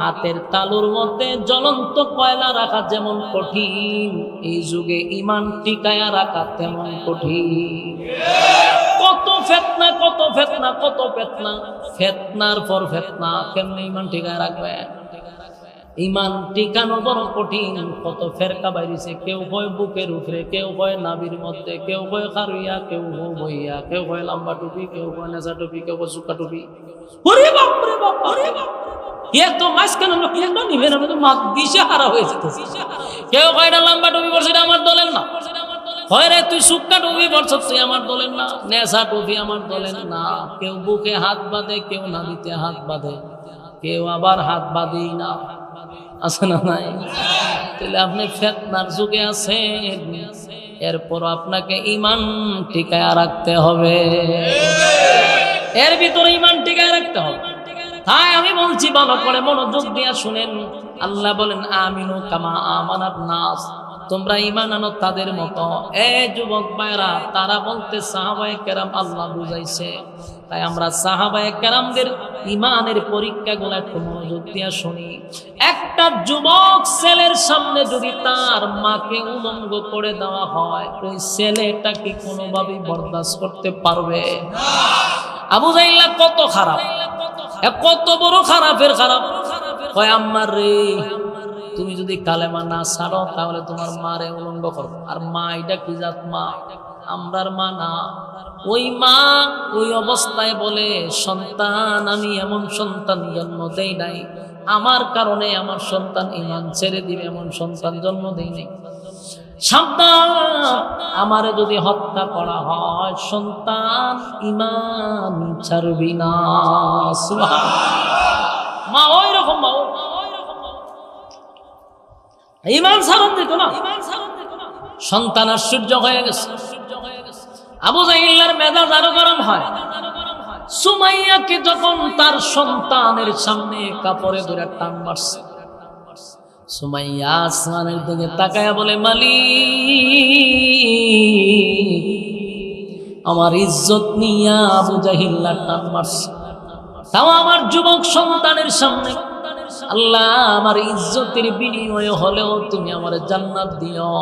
S1: হাতের তালুর মধ্যে জ্বলন্ত কয়লা রাখা যেমন কঠিন, এই যুগে ইমান টিকায়া রাখা তেমন কঠিন। কত ফেতনা, কত ফেতনা, কত ফেতনা, ফেতনার পর ফেতনা। কেমনে ইমান টিকায় রাখবে? ইমান টিকানো বড় কঠিন। কত ফেরকা বাইরেছে, কেউ হয় বুকের উপরে, কেউ হয় নাভির মধ্যে, কেউ হয় খারুইয়া, কেউ হয় বইয়া, কেউ হয় লম্বা টুপি, কেউ হয় নেশা টুপি, কেউ হয় সুকা টুপি। ওরে বাপ রে বাপ, ওরে বাপ, এত মাঝখানে লোক কেন নিবে না? মাত দিশে হারা হয়েছে। কেউ হয় না লম্বা টুপি পরছে, এটা আমার দলের না। হয় রে তুই সুক্কা টুপি পরছ, তুই আমার দলের না। নেশা টুপি আমার দলের না। কেউ বুকে হাত বাঁধে, কেউ নাভিতে হাত বাঁধে, কেউ আবার হাত বাঁধেই না। আছে না নাই? তাহলে আপনি ফেতনার যুগে আছেন, এরপর আপনাকে ইমান টিকায় রাখতে হবে। এর ভিতরে ইমান টিকায় রাখতে হবে। তাই আমি বলছি, ভালো করে মনোযোগ দিয়ে শুনেন। আল্লাহ বলেন, আমিনু কামা আমানান নাস, তোমরা ঈমান আনো তাদের মতো। যুবক ভাইরা, তারা বলতে সাহাবায়ে কেরাম আল্লাহ বুঝাইছে। তাই আমরা সাহাবায়ে কেরামদের ঈমানের পরীক্ষাগুলো একটু মনোযোগ দিয়ে শুনি। একটা যুবক ছেলের সামনে যদি তার মাকে উলঙ্গ করে দেওয়া হয়, ওই ছেলেটা কি কোনোভাবেই বরদাস্ত করতে পারবে? আবু জাহিল কত খারাপ, কত বড় খারাপের খারাপ। কয়, আম্মা রে, তুমি যদি কালেমা না ছাড়ো তাহলে তোমার মারে উলঙ্গ করবো। আর মা এটা কি জাত মা? আমরার মা না। ওই মা ওই অবস্থায় বলে, সন্তান, আমি এমন সন্তান জন্ম দেই নাই, আমার কারণে আমার সন্তান ঈমান ছেড়ে দিবে, এমন সন্তান জন্ম দেই নাই। সাবধান, আমারে যদি হত্যা করা হয়, সন্তান ঈমান ছাড়বি না। মা ওই রকম, মা ঈমান ছাড়ন দিত না। সন্তান আশ্চর্য হয়ে গেছে। আবু জাহিলের মেজাজ আরো গরম হয়। সুমাইয়াকে যখন তার সন্তানের সামনে কাপড়ে ধরে টান মারছে, সুমাইয়া আসমানের দিকে তাকায়া বলে, মালিক, আমার ইজ্জত নিয়া আবু জাহিল টান মারছে, তাও আমার যুবক সন্তানের সামনে। আল্লাহ, আমার ইজ্জতের বিনিময়ে হলেও তুমি আমার জান্নাত দিও।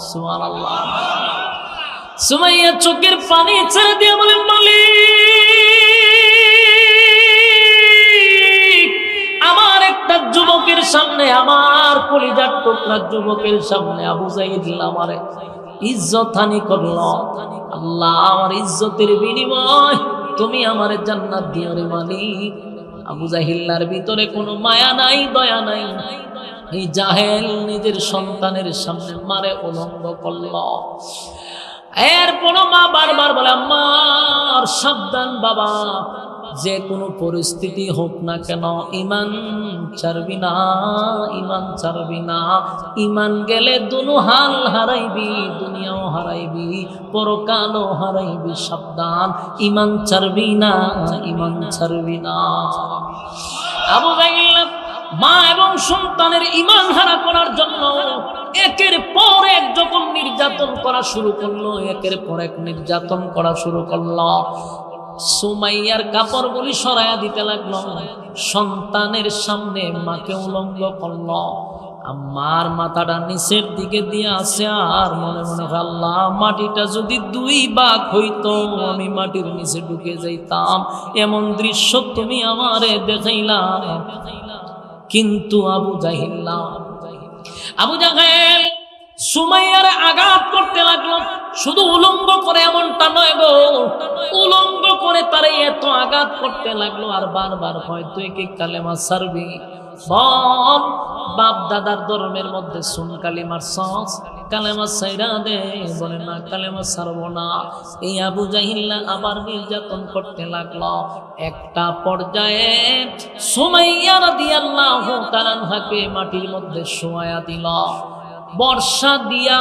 S1: সুবহানাল্লাহ। সুমাইয়া চোখের পানি ছেড়ে দিয়ে বলে, মালিক, আমার একটা যুবকের সামনে, আমার কলিজার টুকরা যুবকের সামনে আবু জাহিল আমার ইজ্জত হানি করলো। আল্লাহ, আমার ইজ্জতের বিনিময় তুমি আমার জান্নাত দিও রে মালিক। আবু জাহিল্লার ভিতরে কোনো মায়া নাই, দয়া নাই। এই জাহেল নিজের সন্তানের সামনে মারে উলঙ্গ করল। এরপর মা বারবার বলে, আমার সাবধান বাবা, যে কোনো পরিস্থিতি হোক না কেন ঈমান ছাড়বি না, ঈমান ছাড়বি না। ঈমান গেলে দুনো হাল হারাইবি, দুনিয়াও হারাইবি, পরকালও হারাইবি। সাবধান, ঈমান ছাড়বি না, ঈমান ছাড়বি না। আবু জাহিল মা এবং সন্তানের ঈমান হারা করার জন্য একের পর এক যখন নির্যাতন করা শুরু করলো, একের পর এক নির্যাতন করা শুরু করলো। সুমাইয়ার কাপড়গুলি সরাইয়া দিতে লাগলো, সন্তানের সামনে মাকে উলঙ্গ করলো। আমার মাথাটা নিচের দিকে দিয়ে আসে, আর মনে মনে আল্লাহ, মাটিটা যদি 2 ভাগ হইতো, আমি মাটির নিচে ঢুকে যাইতাম। এমন দৃশ্য তুমি আমারে দেখাইলা। কিন্তু আবু জাহিল সুমাইয়ারে আঘাত করতে লাগলো। শুধু উলঙ্গ করে এমনটা নয় গো, উলঙ্গ করে তারে এত আঘাত করতে লাগলো। আর বারবার হয়তো একে কালেমা ছাড়বি, বল বাপ দাদার ধর্মের মধ্যে শুন কালিমার সস, কালেমা ছাইরা দে। বলে না, কালেমা ছাড়বো না। এই আবু জাহিল আবার নির্যাতন করতে লাগলো। একটা পর্যায়ে সুমাইয়া রাদিয়াল্লাহু তাআলা আনহাকে মাটির মধ্যে শোয়ায়া দিল। বর্ষা দিয়া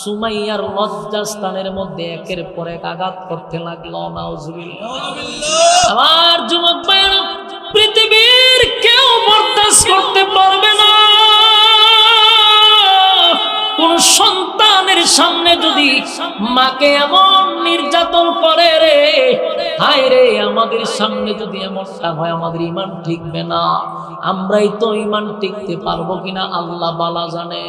S1: সুমাইয়ার লজ্জাস্থানের মধ্যে একের পর এক আঘাত করতে লাগলো। নাউজুবিল্লাহ। আমার যুবক ভাইরা, পৃথিবীর কেউ বরদাস্ত করতে পারবে না কোন সন্তানের সামনে যদি মাকে এমন নির্যাতন করে রে। হায় রে, আমাদের সামনে যদি এমনটা হয়, আমাদের ঈমান টিকবে না। আমরাই তো ঈমান টিকতে পারবো কিনা আল্লাহ বালা জানে।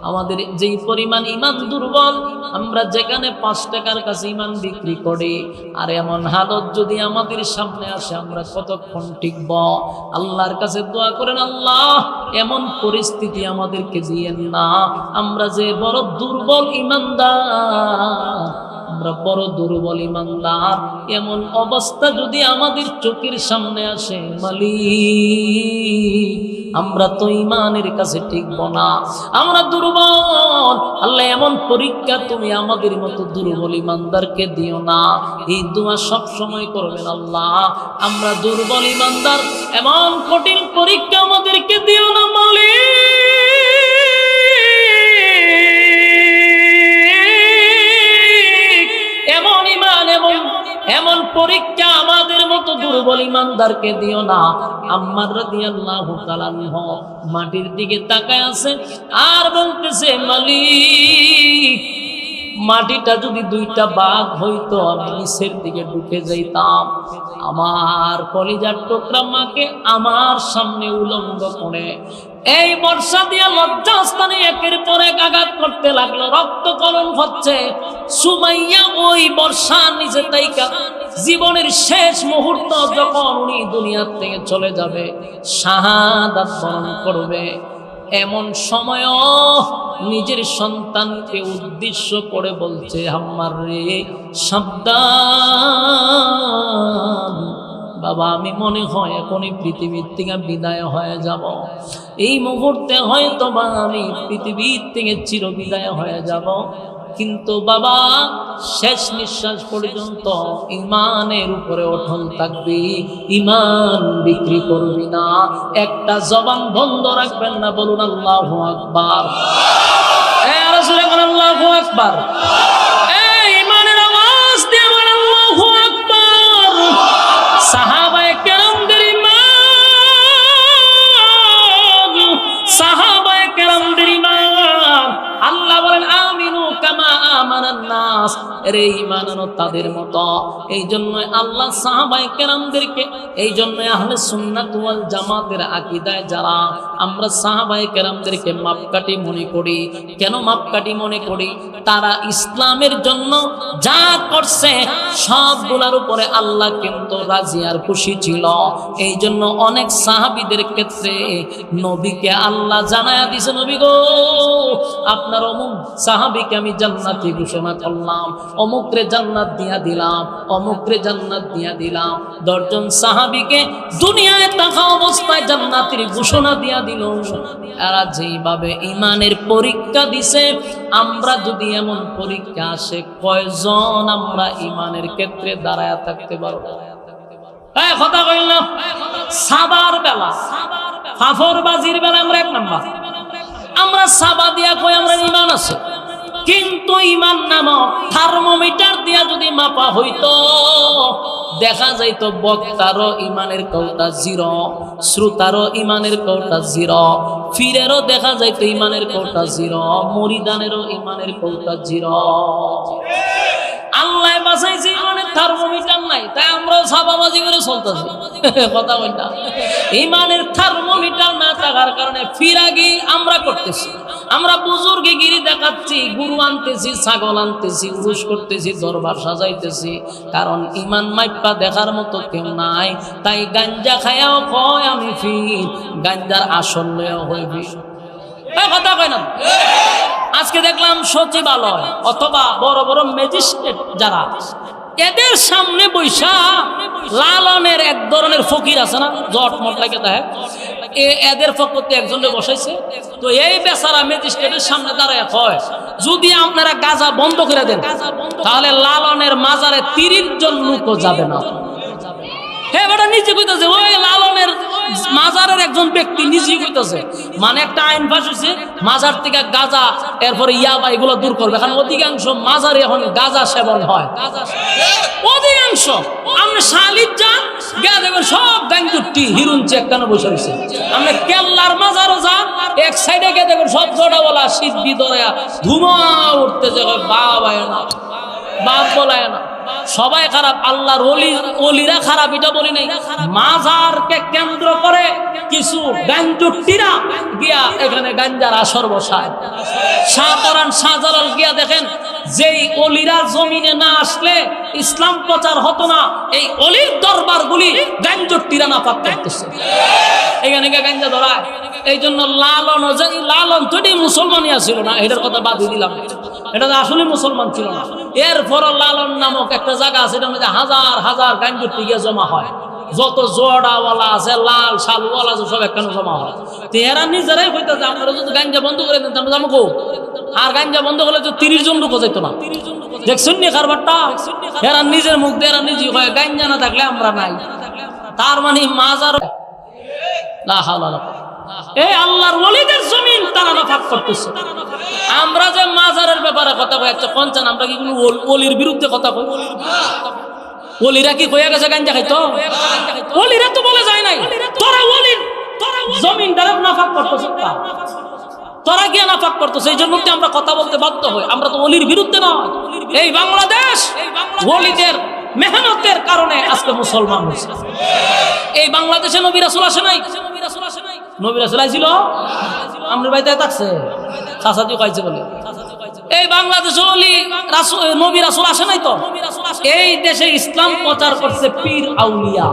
S1: আমাদের যেই পরিমাণ ঈমান দুর্বল, আমরা যেখানে 5 টাকার কাছে ঈমান বিক্রি করি, আর এমন হালত যদি আমাদের সামনে আসে, আমরা কতক্ষণ টিকব? আল্লাহর কাছে দোয়া করেন, আল্লাহ এমন পরিস্থিতি আমাদেরকে দিয়েন না। আমরা যে বড় দুর্বল ঈমানদার, আমরা বড় দুর্বল ঈমানদার। এমন অবস্থা যদি আমাদের চোখের সামনে আসে, মালিক আমরা তো ঈমানের কাছে টিকব না, আমরা দুর্বল। আল্লাহ এমন পরীক্ষা তুমি আমাদের মতো দুর্বল ঈমানদারকে দিও না। এই দোয়া সব সময় করবেন, আল্লাহ আমরা দুর্বল ঈমানদার, এমন কঠিন পরীক্ষা আমাদেরকে দিও না মালিক। এমন ঈমান এমন পরীক্ষা আমাদের মতো দুর্বল ঈমানদারকে দিও না। আম্মার রাদিয়াল্লাহু তাআলা আনহা মাটির দিকে তাকায় আছে আর বলতেছে, মালিক মাটিটা যদি 2টা ভাগ হইতো, আমি নিচের দিকে ঢুকে যাইতাম। আমার কলিজার টুকরা মাকে আমার সামনে উলঙ্গ করে এই বর্ষা দিয়ে লজ্জাস্থানে একের পর এক আঘাত করতে লাগলো। রক্তকরণ হচ্ছে। সুমাইয়া ওই বর্ষা নিচে তাইকা জীবনের শেষ মুহূর্ত যখন উনি দুনিয়া থেকে চলে যাবে, শাহাদাত বরণ করবে, এমন সময় নিজের সন্তানকে উদ্দেশ্য করে বলছে, আম্মার রে সাবধান, বাবা আমি মনে হয় এখনই পৃথিবীর থেকে বিদায় হয়ে যাব। এই মুহূর্তে হয়তো বা আমি পৃথিবীর থেকে চিরবিদায় হয়ে যাব, কিন্তু বাবা শেষ নিঃশ্বাস পর্যন্ত ঈমানের উপরে অটল থাকবি, ঈমান বিক্রি করবি না, একটা জবান বন্ধ রাখবেন না। বলুন আল্লাহু আকবার। আর জোরে বলুন আল্লাহু আকবার। ঈমানের আওয়াজ দিয়ে বলুন আল্লাহু আকবার। সাহাবায়ে কেরামদের ঈমান, সাহাবায়ে কেরামদের ঈমান। আল্লাহ বলেন, আমিনু কামা আমানান নাস, এরে ঈমান আনো তাদের মতো। এই জন্য আল্লাহ সাহাবায়ে কেরামদেরকে, এই জন্য আহলে সুন্নাত ওয়াল জামাতের আকীদায় যারা আমরা সাহাবায়ে কেরামদেরকে মাপকাঠি মনে করি। কেন মাপকাঠি মনে করি? তারা ইসলামের জন্য যা করছে সবগুলোর উপরে আল্লাহ কিন্তু রাজি আর খুশি ছিল। এই জন্য অনেক সাহাবীদের ক্ষেত্রে নবীকে আল্লাহ জানায়া দিয়েছে, নবী গো আপনার অমুক সাহাবীকে আমি জান্নাতি ঘোষণা করলাম। দিলাম, অমুকরে জান্নাত দিয়া দিলাম, অমুকরে জান্নাত দিয়া দিলাম। 10 জন সাহাবীকে দুনিয়ায় থাকা অবস্থায় জান্নাতের ঘোষণা দিয়া দিল। এরা যেভাবে ঈমানের পরীক্ষা দিছে, আমরা যদি এমন পরীক্ষা আসে, কয়জন আমরা ঈমানের ক্ষেত্রে দাঁড়ায় থাকতে পারবো? হ্যাঁ, কথা কইল না। সাবার বেলা, ফাফরবাজির বেলা আমরা 1 নাম্বার। আমরা সাবা দিয়া কই আমরা ঈমান আছে, কিন্তু ঈমান নামক থার্মোমিটার দিয়া যদি মাপা হইতো, দেখা যাইতো বক্তারও ঈমানের কোটা 0, শ্রোতারও ঈমানের কোটা 0, ফিরেরও দেখা যাইতো ঈমানের কোটা 0, মুরিদানেরও ঈমানের কোটা 0। আল্লাহ বাঁচাইছে, ঈমানের থার্মোমিটার নাই, তাই আমরাও সাবাবাজি করে চলতেছি। কথা বল না, ঈমানের থার্মোমিটার না থাকার কারণে ফিরাগি আমরা করতেছি। আমরা বুজুর্গে গিরি দেখাচ্ছি, গুরু আনতেছি, ছাগল আনতেছি, উরুস করতেছি, দরবার সাজাইতেছি, কারণ ঈমান মাইপা দেখার মতো কেউ নাই। তাই গাঞ্জা খায়াও কয় আমি ফির, গাঞ্জার আসল লয়া হইবি। কথা কয় না। আজকে দেখলাম সচিবালয় অথবা বড় বড় ম্যাজিস্ট্রেট যারা, এদের সামনে বৈশা লালনের এক ধরনের ফকির আছে না, জটমট লাগে তাই, এদের পক্ষে একজনে বসাইছে। তো এই বেচারা ম্যাজিস্ট্রেটের সামনে দাঁড়ায় কয়, যদি আপনারা গাঁজা বন্ধ করে দেন তাহলে লালনের মাজারে 30 জন লোকও যাবে না। হ্যাঁ, বেটা নিজে কইতেছে, ওই লালনের মাজারের একজন ব্যক্তি নিজেই কইতেছে, মানে একটা আইন পাস হয়েছে, মাজার থেকে গাঁজা এরপরে ইয়াবা এগুলো দূর করবে, কারণ অধিকাংশ মাজারে এখন গাঁজা সেবন হয়। অধিকাংশ আপনি শালির যান গিয়া দেখবেন সব গাঞ্জুটি হিরুন চেক কেন বসে রয়েছে। আপনি কেল্লার মাজারও যান, এক সাইডে গিয়ে দেখবেন সব জোড়াওয়ালা শীত বিদরা ধুমা উঠতেছে, বাবা না বাপ বলায় না, সবাই খারাপ, আল্লাহর ওলিরা খারাপ এটা বলি নাই। মাজারকে কেন্দ্র করে কিছু গাঞ্জুটিরা গিয়া এখানে গাঞ্জার আসর বসায়। শাহপরান শাহজালাল গিয়া দেখেন, যেই ওলিরা জমিনে না আসলে ইসলাম প্রচার হতো না, এই অলির দরবারগুলি গাঞ্জুটিরা না পাক করতেছে, এখানে গিয়ে গাঞ্জা ধরায়। এই জন্য লালন তো এটাই মুসলমানই ছিল না, এটার কথা বাদ দিলাম, এটা তো আসলে মুসলমান ছিল না। এরপর লালন নামক একটা জায়গা আছে, এটার মধ্যে হাজার হাজার গাঞ্জুটি গিয়ে জমা হয়, যত জোড়াওয়ালা আছে, লাল শালওয়ালা আছে, সব একখানে জমা হয়। তো এরা নিজেরাই হইতেছে, আপনারা যদি গাঞ্জা বন্ধ করে দেন আমরা যাবো। আর গাঞ্জা বন্ধ করলে তো 30 জন লোক যেত না। দেখছেন নি কারবারটা? এরা নিজের মুখ দিয়ে এরা নিজেই হয়, গাঞ্জা না থাকলে আমরা নাই। তার মানে মাজার এই আল্লাহর ওলিদের জমিন তারা নাফাক করতেছে। আমরা যে মাজারের ব্যাপারে কথা কই, একটা পঞ্চান, আমরা কি কোনো ওলির বিরুদ্ধে কথা কই? ওলিরা কি কইয়া গেছে গাঞ্জা খাইতো? ওলিরা তো বলে যায় নাই, তোরা ওলির জমিন দ্বারা নাফাক করতেছ, তোরা গিয়ে নাফাক করতেছ। এই জন্য আমরা কথা বলতে বাধ্য হই, আমরা তো ওলির বিরুদ্ধে না। এই বাংলাদেশ ওলিদের মেহনতের কারণে আজকে মুসলমান হয়েছে। এই বাংলাদেশে নবী রাসূল আসে নাই, নবী রাসূল আইছিল, আমরা বাইতে থাকছে চাচাজি কইছে বলে। এই বাংলাদেশে নবী রাসূল আসে নাই তো। এই দেশে ইসলাম প্রচার করছে পীর আউলিয়া,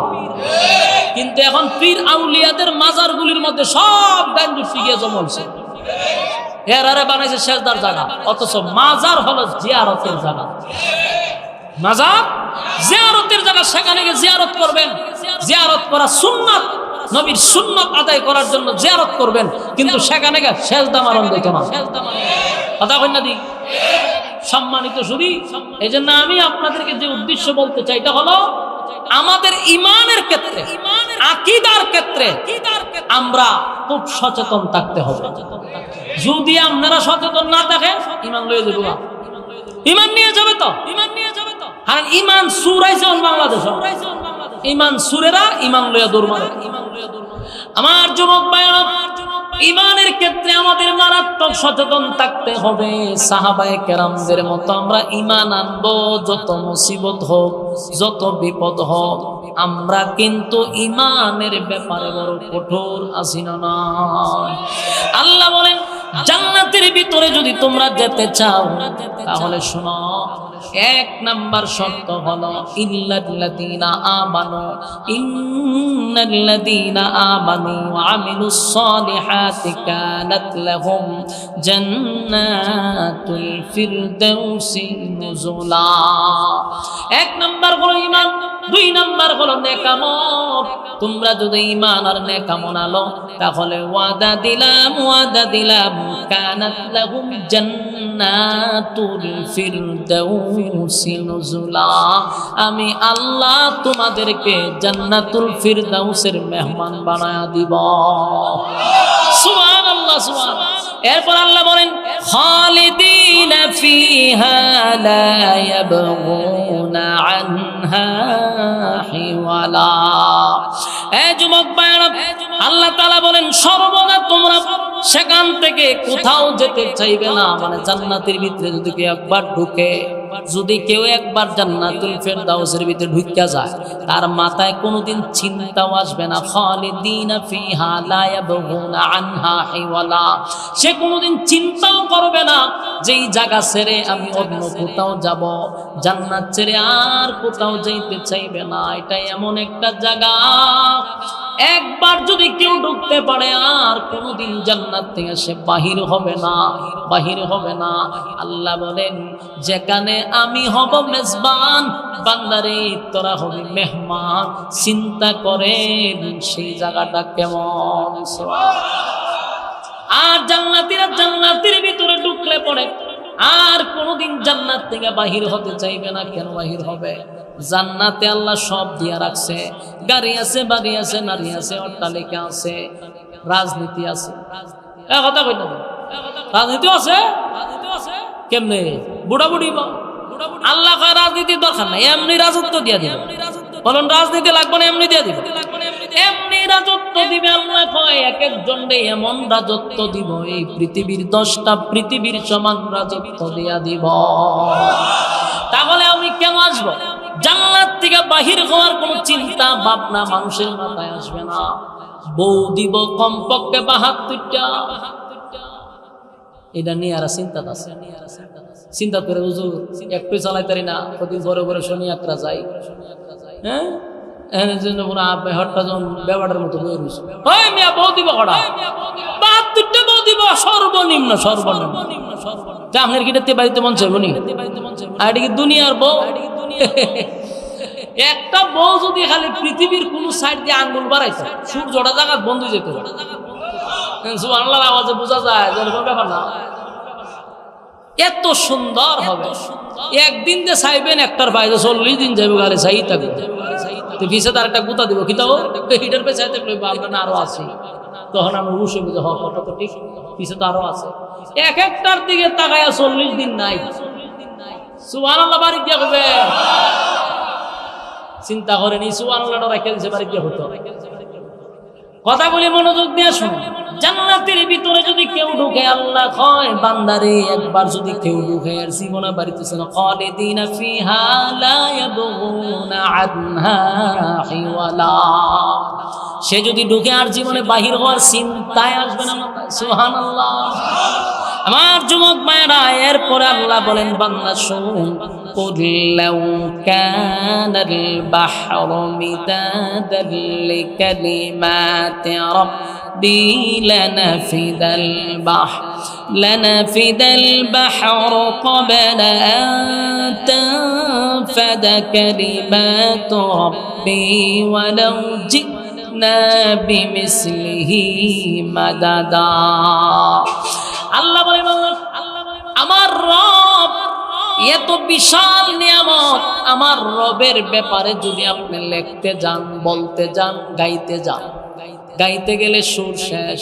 S1: কিন্তু এখন পীর আউলিয়াদের মাজারগুলির মধ্যে সব গাঞ্জুটি গিয়ে জমলছে। এরারে বানাইছে সেজদার জায়গা, অথচ মাজার হলো জিয়ারতের জায়গা। মাজার জিয়ারতের জায়গা, সেখানে গিয়ে জিয়ারত করবেন। জিয়ারত করা সুন্নাত, নবীর সুন্নাত আদায় করার জন্য জিয়ারত করবেন, কিন্তু সেখানে গিয়ে সেজদা মারণ দিত না। কথা কই না দি? সম্মানিত শুধু এই জন্য আমি আপনাদেরকে যে উদ্দেশ্য বলতে চাই, এটা হলো আমাদের ঈমানের ক্ষেত্রে, আকীদার ক্ষেত্রে আমরা খুব সচেতন থাকতে হবে। যদি আপনারা সচেতন না থাকেন, ঈমান লয়ে যাবে না, ঈমান নিয়ে যাবে তো, কারণ ঈমান সুরাইছে বাংলাদেশ, ঈমান সুরেরা ঈমান লয়ে দৌড় মারে। আমার যুবক ভাইরা, ঈমানের ক্ষেত্রে আমাদের মারাত্মক সচেতন থাকতে হবে। সাহাবায়ে কেরামদের মতো আমরা ঈমান আনবো, যত মুসিবত হোক, যত বিপদ হোক, আমরা কিন্তু ঈমানের ব্যাপারে বড় কঠোর আছি না। আল্লাহ বলেন, জান্নাতে জান্নাতের ভিতরে যদি তোমরা যেতে চাও তাহলে শোনো, এক নাম্বার শর্ত হলো ইল্লাল্লাযীনা আমানু, ইন্নাল্লাযীনা আমানু ওয়া আমিলুস সালিহাতি কানাত লাহুম জান্নাতুল ফিরদাউসি নুজুলা। এক নাম্বার হলো ঈমান, দুই নাম্বার হলো নেকামল। তোমরা যদি ঈমান আর নেকামল আলো তাহলে ওয়াদা দিলাম কানাত লাহুম জান্নাতুল ফিরদাউসি নুজুলা। আমি আল্লাহ তোমাদেরকে জান্নাতুল ফিরদাউসের মেহমান বানায়া দিব। সুবহানাল্লাহ, সুবহানাল্লাহ। এরপর আল্লাহ বলেন খালিদিনা ফিহা লা ইয়াবগুনা আনহা হিওয়ালা। এই যুবক ভাইরা, আল্লাহ তাআলা বলেন সর্বদা তোমরা সেখান থেকে কোথাও যেতে চাইবে না। মানে জান্নাতের ভিতরে যদি কেউ একবার ঢুকে, যদি কেউ একবার জান্নাতুল ফিরদাউসের ভিতরে ঢুকে যায়, তার মাথায় কোনোদিন চিন্তাও আসবে না খালিদিনা ফিহা লা ইয়াবগুনা আনহা হিওয়ালা। সে কোনোদিন চিন্তাও করবে না যে এই জায়গা ছেড়ে আমি অন্য কোথাও যাব। জান্নাত ছেড়ে আর কোথাও যেতে চাইবে না। এটা এমন একটা জায়গা, একবার যদি কেউ ঢুকতে পারে আর কোনোদিন জান্নাত থেকে সে বাহির হবে না। আল্লাহ বলেন যেখানে আমি হব মেজবান, বান্দারে তোরা হবি মেহমান। চিন্তা করেন সেই জায়গাটা কেমন। আর জান্নাতীরা জান্নাতের ভিতরে ঢুকলে পড়ে আর কোনোদিন জান্নাত থেকে বাহির হতে চাইবে না। কেন বাহির হবে? জান্নাতে আল্লাহ সব দিয়া রাখছে। গাড়ি আছে, বাড়ি আছে, নারী আছে, অট্টালিকা আছে, রাজনীতি আছে। কথা কই না, রাজনীতি আছে। কেমনে? বুড়াবুড়ি আল্লাহ কয় রাজনীতির দরকার নাই, এমনি রাজত্ব দিয়া দিবে। বলুন রাজনীতি লাগবে না, এমনি দিয়া দিবে, এমনি রাজত্ব দিবে। আল্লাহ কয় এক একজনকে এমন রাজত্ব দিব, এই পৃথিবীর 10টা পৃথিবীর সমান রাজত্ব দিয়া দিব। তাহলে আমি কেন আসবো? জান্নাত থেকে বাহির হওয়ার কোন চিন্তা ভাবনা মানুষের মাথায় আসবে না। বউ দিব কমপক্ষে 72টা। এটা নিয়ে আর চিন্তা করে হুজুর একটু চালাইতারি না, প্রতিদিন ঘরে ঘরে শনি একটা যাই। হ্যাঁ, সর্বনিম্ন আপনার কিটাতে বাড়িতে মন চাইব নি? আর এটা কি দুনিয়ার বউ? একটা বউ যদি খালি পৃথিবীর কোন সাইড দিয়ে আঙ্গুল বাড়াইছে, সূর্যটা জায়গা বন্ধ যেত। সুবহানাল্লাহর আওয়াজে বোঝা যায় যেরকম ব্যাপার না। এত সুন্দর হবে, একদিন যে চাইবেন একটার বাইরে 40 দিন যাইব গাড়ি চাই থাকবে। পিছিয়ে তার একটা গুতা দিব, কিন্তু এটার পেছাই থাকলে আমরা না আরো আছি। তখন আমরা বসে বুঝে কথা তো ঠিক, পিছিয়ে তো আরো আছে। এক একটার দিকে তাকায় 40 দিন নাই। সুবহানাল্লাহ, বাড়ি গিয়ে হবে চিন্তা করেনি। সুবহানাল্লাহটা রেখে দিয়েছে, বাড়ি গিয়ে হতো। কথা বলি মনোযোগ দিয়ে শুনুন। জান্নাতের ভিতরে যদি কেউ ঢুকে, আল্লাহ কয় বান্দারে একবার যদি কেউ ঢুকে আর জীবনে বাড়িতেছে না, খালিদিনা ফিহা লা ইয়াবগুনা আনহা হিওয়ালা। সে যদি ঢুকে আর জীবনে বাহির হওয়ার চিন্তায় আসবে না। সুবহানাল্লাহ। আমার যুবক মায়েরা, এরপরে আল্লাহ বলেন বান্দা শুন, قُلْ لَوْ كَانَ الْبَحْرُ مِدَادًا لِكَلِمَاتِ رَبِّي لَنَفِدَ الْبَحْرُ قَبْلَ أَن تَنفَدَ كَلِمَاتُ رَبِّي وَلَوْ جِئْنَا بِمِثْلِهِ مَدَدًا। আল্লাহ বলেন আমার রব এত বিশাল নিয়ামত, আমার রবের ব্যাপারে যদি আপনি লিখতে যান, বলতে যান, গাইতে যান, গাইতে গেলে সুর শেষ,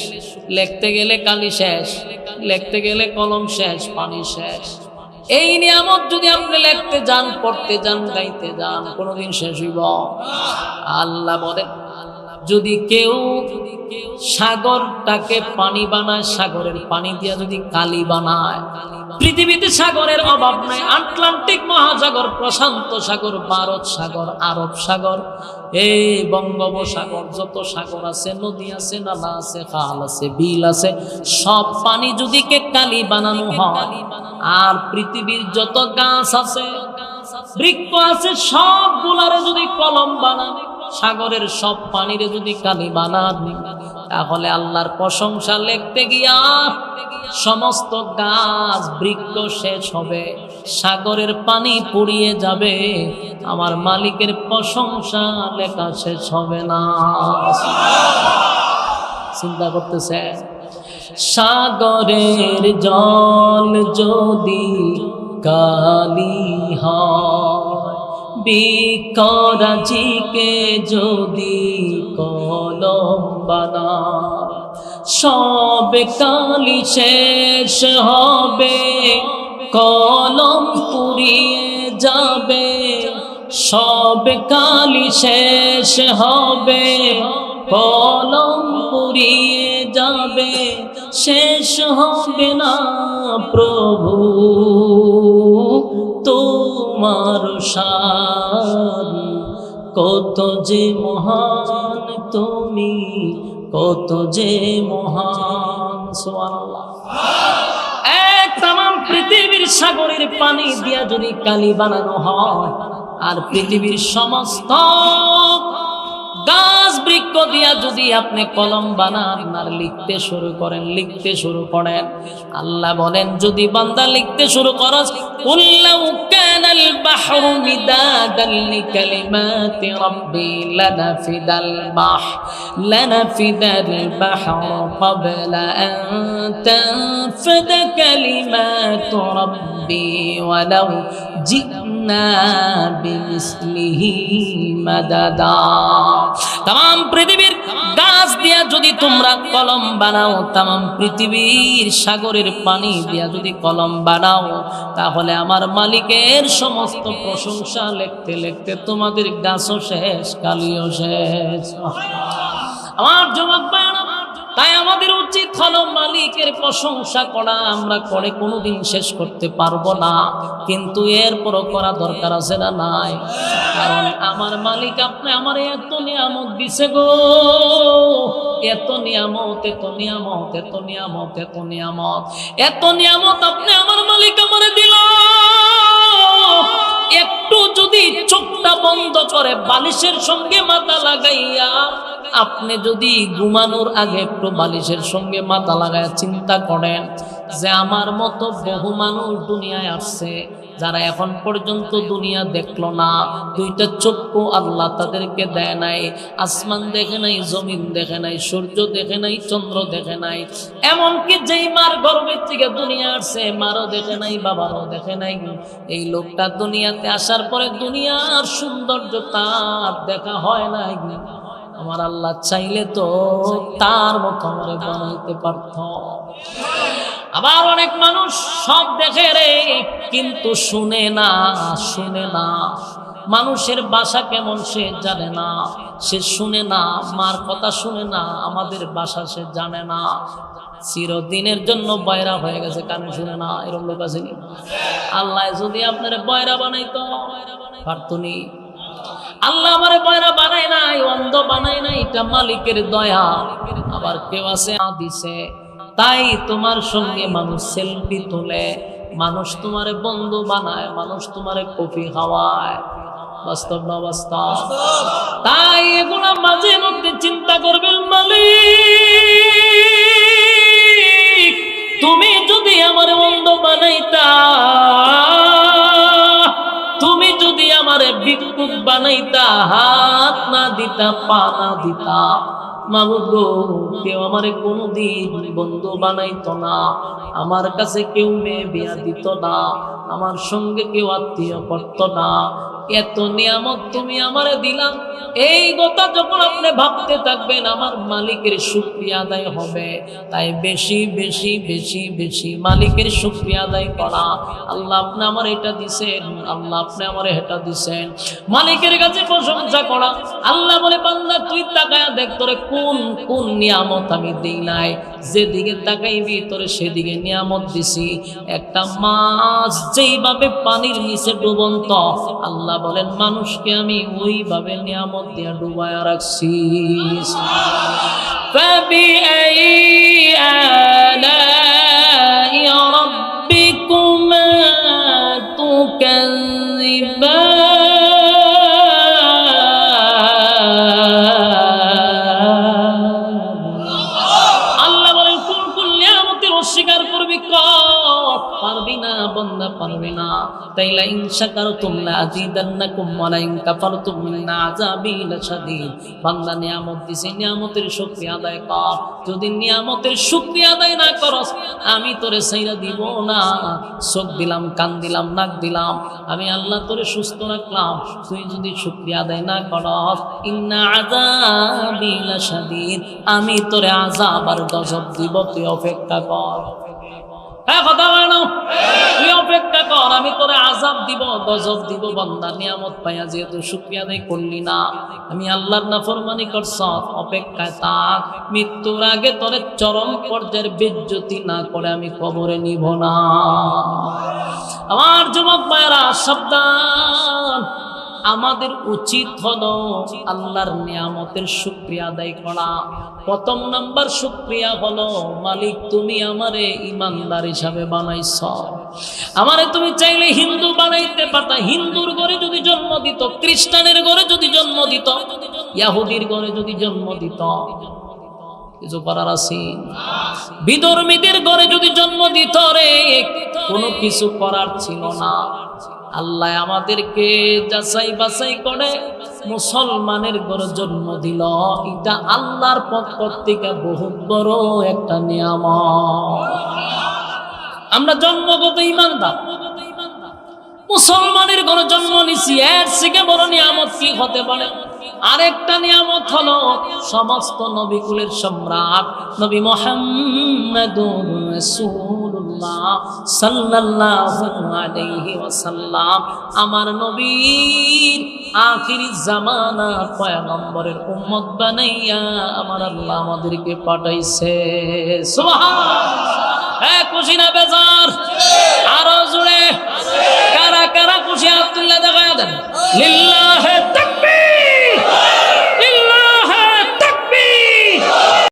S1: লিখতে গেলে কালি শেষ, লিখতে গেলে কলম শেষ, পানি শেষ। এই নিয়ামত যদি আপনি লিখতে যান, পড়তে যান, গাইতে যান, কোনদিন শেষ হইব? আল্লাহ বলেন যদি কেউ সাগরটাকে পানি বানায়, সাগরের পানি দিয়া যদি কালি বানায়, পৃথিবীতে সাগরের অভাব নাই। আটলান্টিক মহাসাগর, প্রশান্ত সাগর, ভারত সাগর, আরব সাগর, এই বঙ্গোপসাগর, যত সাগর আছে, নদী আছে, নালা আছে, খাল আছে, বিল আছে, সব পানি যদি কে কালি বানানো হয়, আর পৃথিবীর যত গাছ আছে, বৃক্ষ আছে, সবগুলারে যদি কলম বানান, সাগরের সব পানিরে যদি কালি বানান, তাহলে আল্লাহর প্রশংসা লিখতে গিয়া সমস্ত গাছ বৃক্ষ শেষ হবে, সাগরের পানি পুড়িয়ে যাবে, আমার মালিকের প্রশংসা লেখা শেষ হবে না। চিন্তা করতেছে, সাগরের জল যদি কালি হয়, বৃক্ষরাজিকে যদি কলম বানায়, সব কালি শেষ হবে, কলম পুড়িয়ে যাবে, সব কালি শেষ হবে, কলম পুড়িয়ে যাবে, শেষ হবে না প্রভু তোমার শান, কত যে মহান তুমি, কত যে মহান। সুবহানাল্লাহ। এক তামাম পৃথিবীর সাগরের পানি দিয়া যদি কালি বানানো হয়, আর পৃথিবীর সমস্ত গাছ বৃক্ষ দিয়া যদি আপনি কলম বানান আর লিখতে শুরু করেন, লিখতে শুরু করেন, আল্লাহ বলেন যদি বান্দা লিখতে শুরু করস, কুল লাউ কানাল বাহরু মিদাদান লিকালিমাতি রাব্বি লানাফিদাল বাহরু ক্বাবলা আন তানফাদা কালিমাতু রাব্বি ওয়ালাউ জিনা বিমিসলিহি মাদাদা। তাম পৃথিবীর গাছ দিয়া যদি তোমরা কলম বানাও, তাম পৃথিবীর সাগরের পানি দিয়া যদি কলম বানাও, তাহলে আমার মালিকের সমস্ত প্রশংসা লিখতে লিখতে তোমাদের গাছও শেষ, কালিও শেষ। আমার যুবক ভাইরা, তাই আমাদের উচিত হলো মালিকের প্রশংসা করা। আমরা করে কোনোদিন শেষ করতে পারবো না, কিন্তু এরপরও করা দরকার আছে না নাই? কারণ আমার মালিক আপনি আমার এত নিয়ামত দিছে গো, এত নিয়ামত, এত নিয়ামত, এত নিয়ামত, এত নিয়ামত, এত নিয়ামত আপনি আমার মালিক আমারে দিল। একটু যদি চোখটা বন্ধ করে বালিশের সঙ্গে মাথা লাগাইয়া, আপনি যদি ঘুমানোর আগে একটু বালিশের সঙ্গে মাথা লাগায় চিন্তা করেন যে আমার মতো বহু মানুষ দুনিয়ায় আসছে যারা এখন পর্যন্ত দুনিয়া দেখলো না, দুইটা চক্ষু আল্লাহ তাদেরকে দেয় নাই, আসমান দেখে নাই, জমিন দেখে নাই, সূর্য দেখে নাই, চন্দ্র দেখে নাই, এমনকি যেই মার গর্ভের থেকে দুনিয়া আসছে মারও দেখে নাই, বাবারও দেখে নাই, এই লোকটা দুনিয়াতে আসার পরে দুনিয়ার সৌন্দর্য তার দেখা হয় নাই। আমার আল্লাহ চাইলে তো তার মতো আমারে বানাইতে পারত। আবার অনেক মানুষ সব দেখে রে, কিন্তু শুনে না, শুনে না, মানুষের ভাষা কেমন সে জানে না, সে শুনে না, মার কথা শুনে না, আমাদের ভাষা সে জানে না, চিরদিনের জন্য বয়রা হয়ে গেছে, কানে শুনে না। এরকম লোক আছে। আল্লাহ যদি আপনার বয়রা বানাইতো পারতনি। আল্লাহ আমারে বয়রা বানায় নাই, অন্ধ বানায় নাই, এটা মালিকের দয়া। আবার কেউ আছে দিছে, তাই তোমার সঙ্গে মানুষ সেলফি তোলে, মানুষ তোমারে বন্ধু বানায়, মানুষ তোমারে কফি খাওয়ায়। বাস্তব না বাস্তব? তাই এগুলা মাঝে মধ্যে চিন্তা করবেন, মালিক তুমি যদি আমারে অন্ধ বানাইতা, তুমি যদি আমারে ভিক্ষুক বানাইতা, হাত না দিতা, পা না দিতা, মাবুদ গো, কেউ আমারে কোনোদিন বন্ধু বানাইতো না, আমার কাছে কেউ মেয়ে বিয়া দিত না, আমার সঙ্গে কেউ আত্মীয় করতো না, এত নিয়ামত তুমি আমারে দিলা, এই কথা যখন আপনি ভাবতে থাকবেন আমার মালিকের শুকরিয়া আদায় হবে। তাই বেশি বেশি বেশি বেশি মালিকের শুকরিয়া আদায় করা। আল্লাহ আপনি আমার এটা দিছেন, আল্লাহ আপনি আমার এটা দিছেন, মালিকের কাছে প্রশংসা করা। আল্লাহ বলে বান্দা তুই তাকায়া দেখ তোরে কোন কোন নিয়ামত আমি দেই নাই, যেদিকে তাকাইবি তোরে সেদিকে নিয়ামত দিছি। একটা মাছ যেইভাবে পানির নিচে ডুবন্ত, আল্লাহ বলেন মানুষকে আমি ওইভাবে নিয়ামত দিয়া ডুবায়া রাখছি। فبأي آلاء ربكما تكذبان আল্লাহ বলেন কোন কোন নিয়ামতের অস্বীকার করবি, পারবি না বান্দা, পারবি না। তাই লা ইন শাকারতুম লা আযীদান্নাকুম ওয়া লা ইন কাফারতুম ইন্না আযাবি লাশাদীদ। বান্দা নিয়ামত দিছি, নিয়ামতের শুকরিয়া আদায় কর। যদি নিয়ামতের শুকরিয়া আদায় না করস আমি তোরে ছাইরা দিব না। চোখ দিলাম, কান দিলাম, নাক দিলাম, আমি আল্লাহ তোরে সুস্থ রাখলাম, তুই যদি শুকরিয়া আদায় না করস ইন্না আযাবি লাশাদীদ, আমি তোরে আযাব আর গজব দিব, তুই অপেক্ষা কর। কথা বলো, তুই অপেক্ষা কর, আমি তোরে আযাব দিব, গজব দিব। বান্দা নিয়ামত পাইয়া যেহেতু শুকরিয়া আদায় করলি না, আমি আল্লাহর নাফরমানি করছ, অপেক্ষায় থাক। মৃত্যুর আগে তোরে চরম পর্যায়ের বেজ্জতি না করে আমি কবরে নিব না। আমার যুবক ভাইরা সাবধান, আমাদের উচিত হলো আল্লাহর নিয়ামতের শুকরিয়া আদায় করা। প্রথম নাম্বার শুকরিয়া হলো মালিক তুমি আমারে ইমানদার হিসাবে বানাইছ। আমারে তুমি চাইলে হিন্দু বানাইতে পারতা, হিন্দুর ঘরে যদি জন্ম দিত, খ্রিস্টানের ঘরে যদি জন্ম দিত, ইহুদির ঘরে যদি জন্ম দিত, কিছু করার আছে? বিধর্মীদের ঘরে যদি জন্ম দিত রে, কোনো কিছু করার ছিল না। আল্লাহ আমাদেরকে যাচাই বাছাই করে মুসলমানের ঘরে জন্ম দিল, এটা আল্লাহর পক্ষ থেকে বহুত বড় একটা নিয়ামত। আমরা জন্মগত ঈমানদার, মুসলমানের ঘরে জন্ম নিছি, এর থেকে বড় নিয়ামত কি হতে পারে? আরেকটা নিয়ামত হলো সমস্ত নবীকুলের সম্রাট নবী মুহাম্মদুর রাসূলুল্লাহ সাল্লাল্লাহু আলাইহি ওয়াসাল্লাম, আমার নবীর আখিরি জামানার পয়গম্বরের উম্মত বানাইয়া আমার আল্লাহ আমাদেরকে পাঠাইছে। সুবহানাল্লাহ। খুশি না বেজার? আরো জোরে কারা কারা খুশি? আব্দুল্লাহ দেখা দেন। লিল্লাহি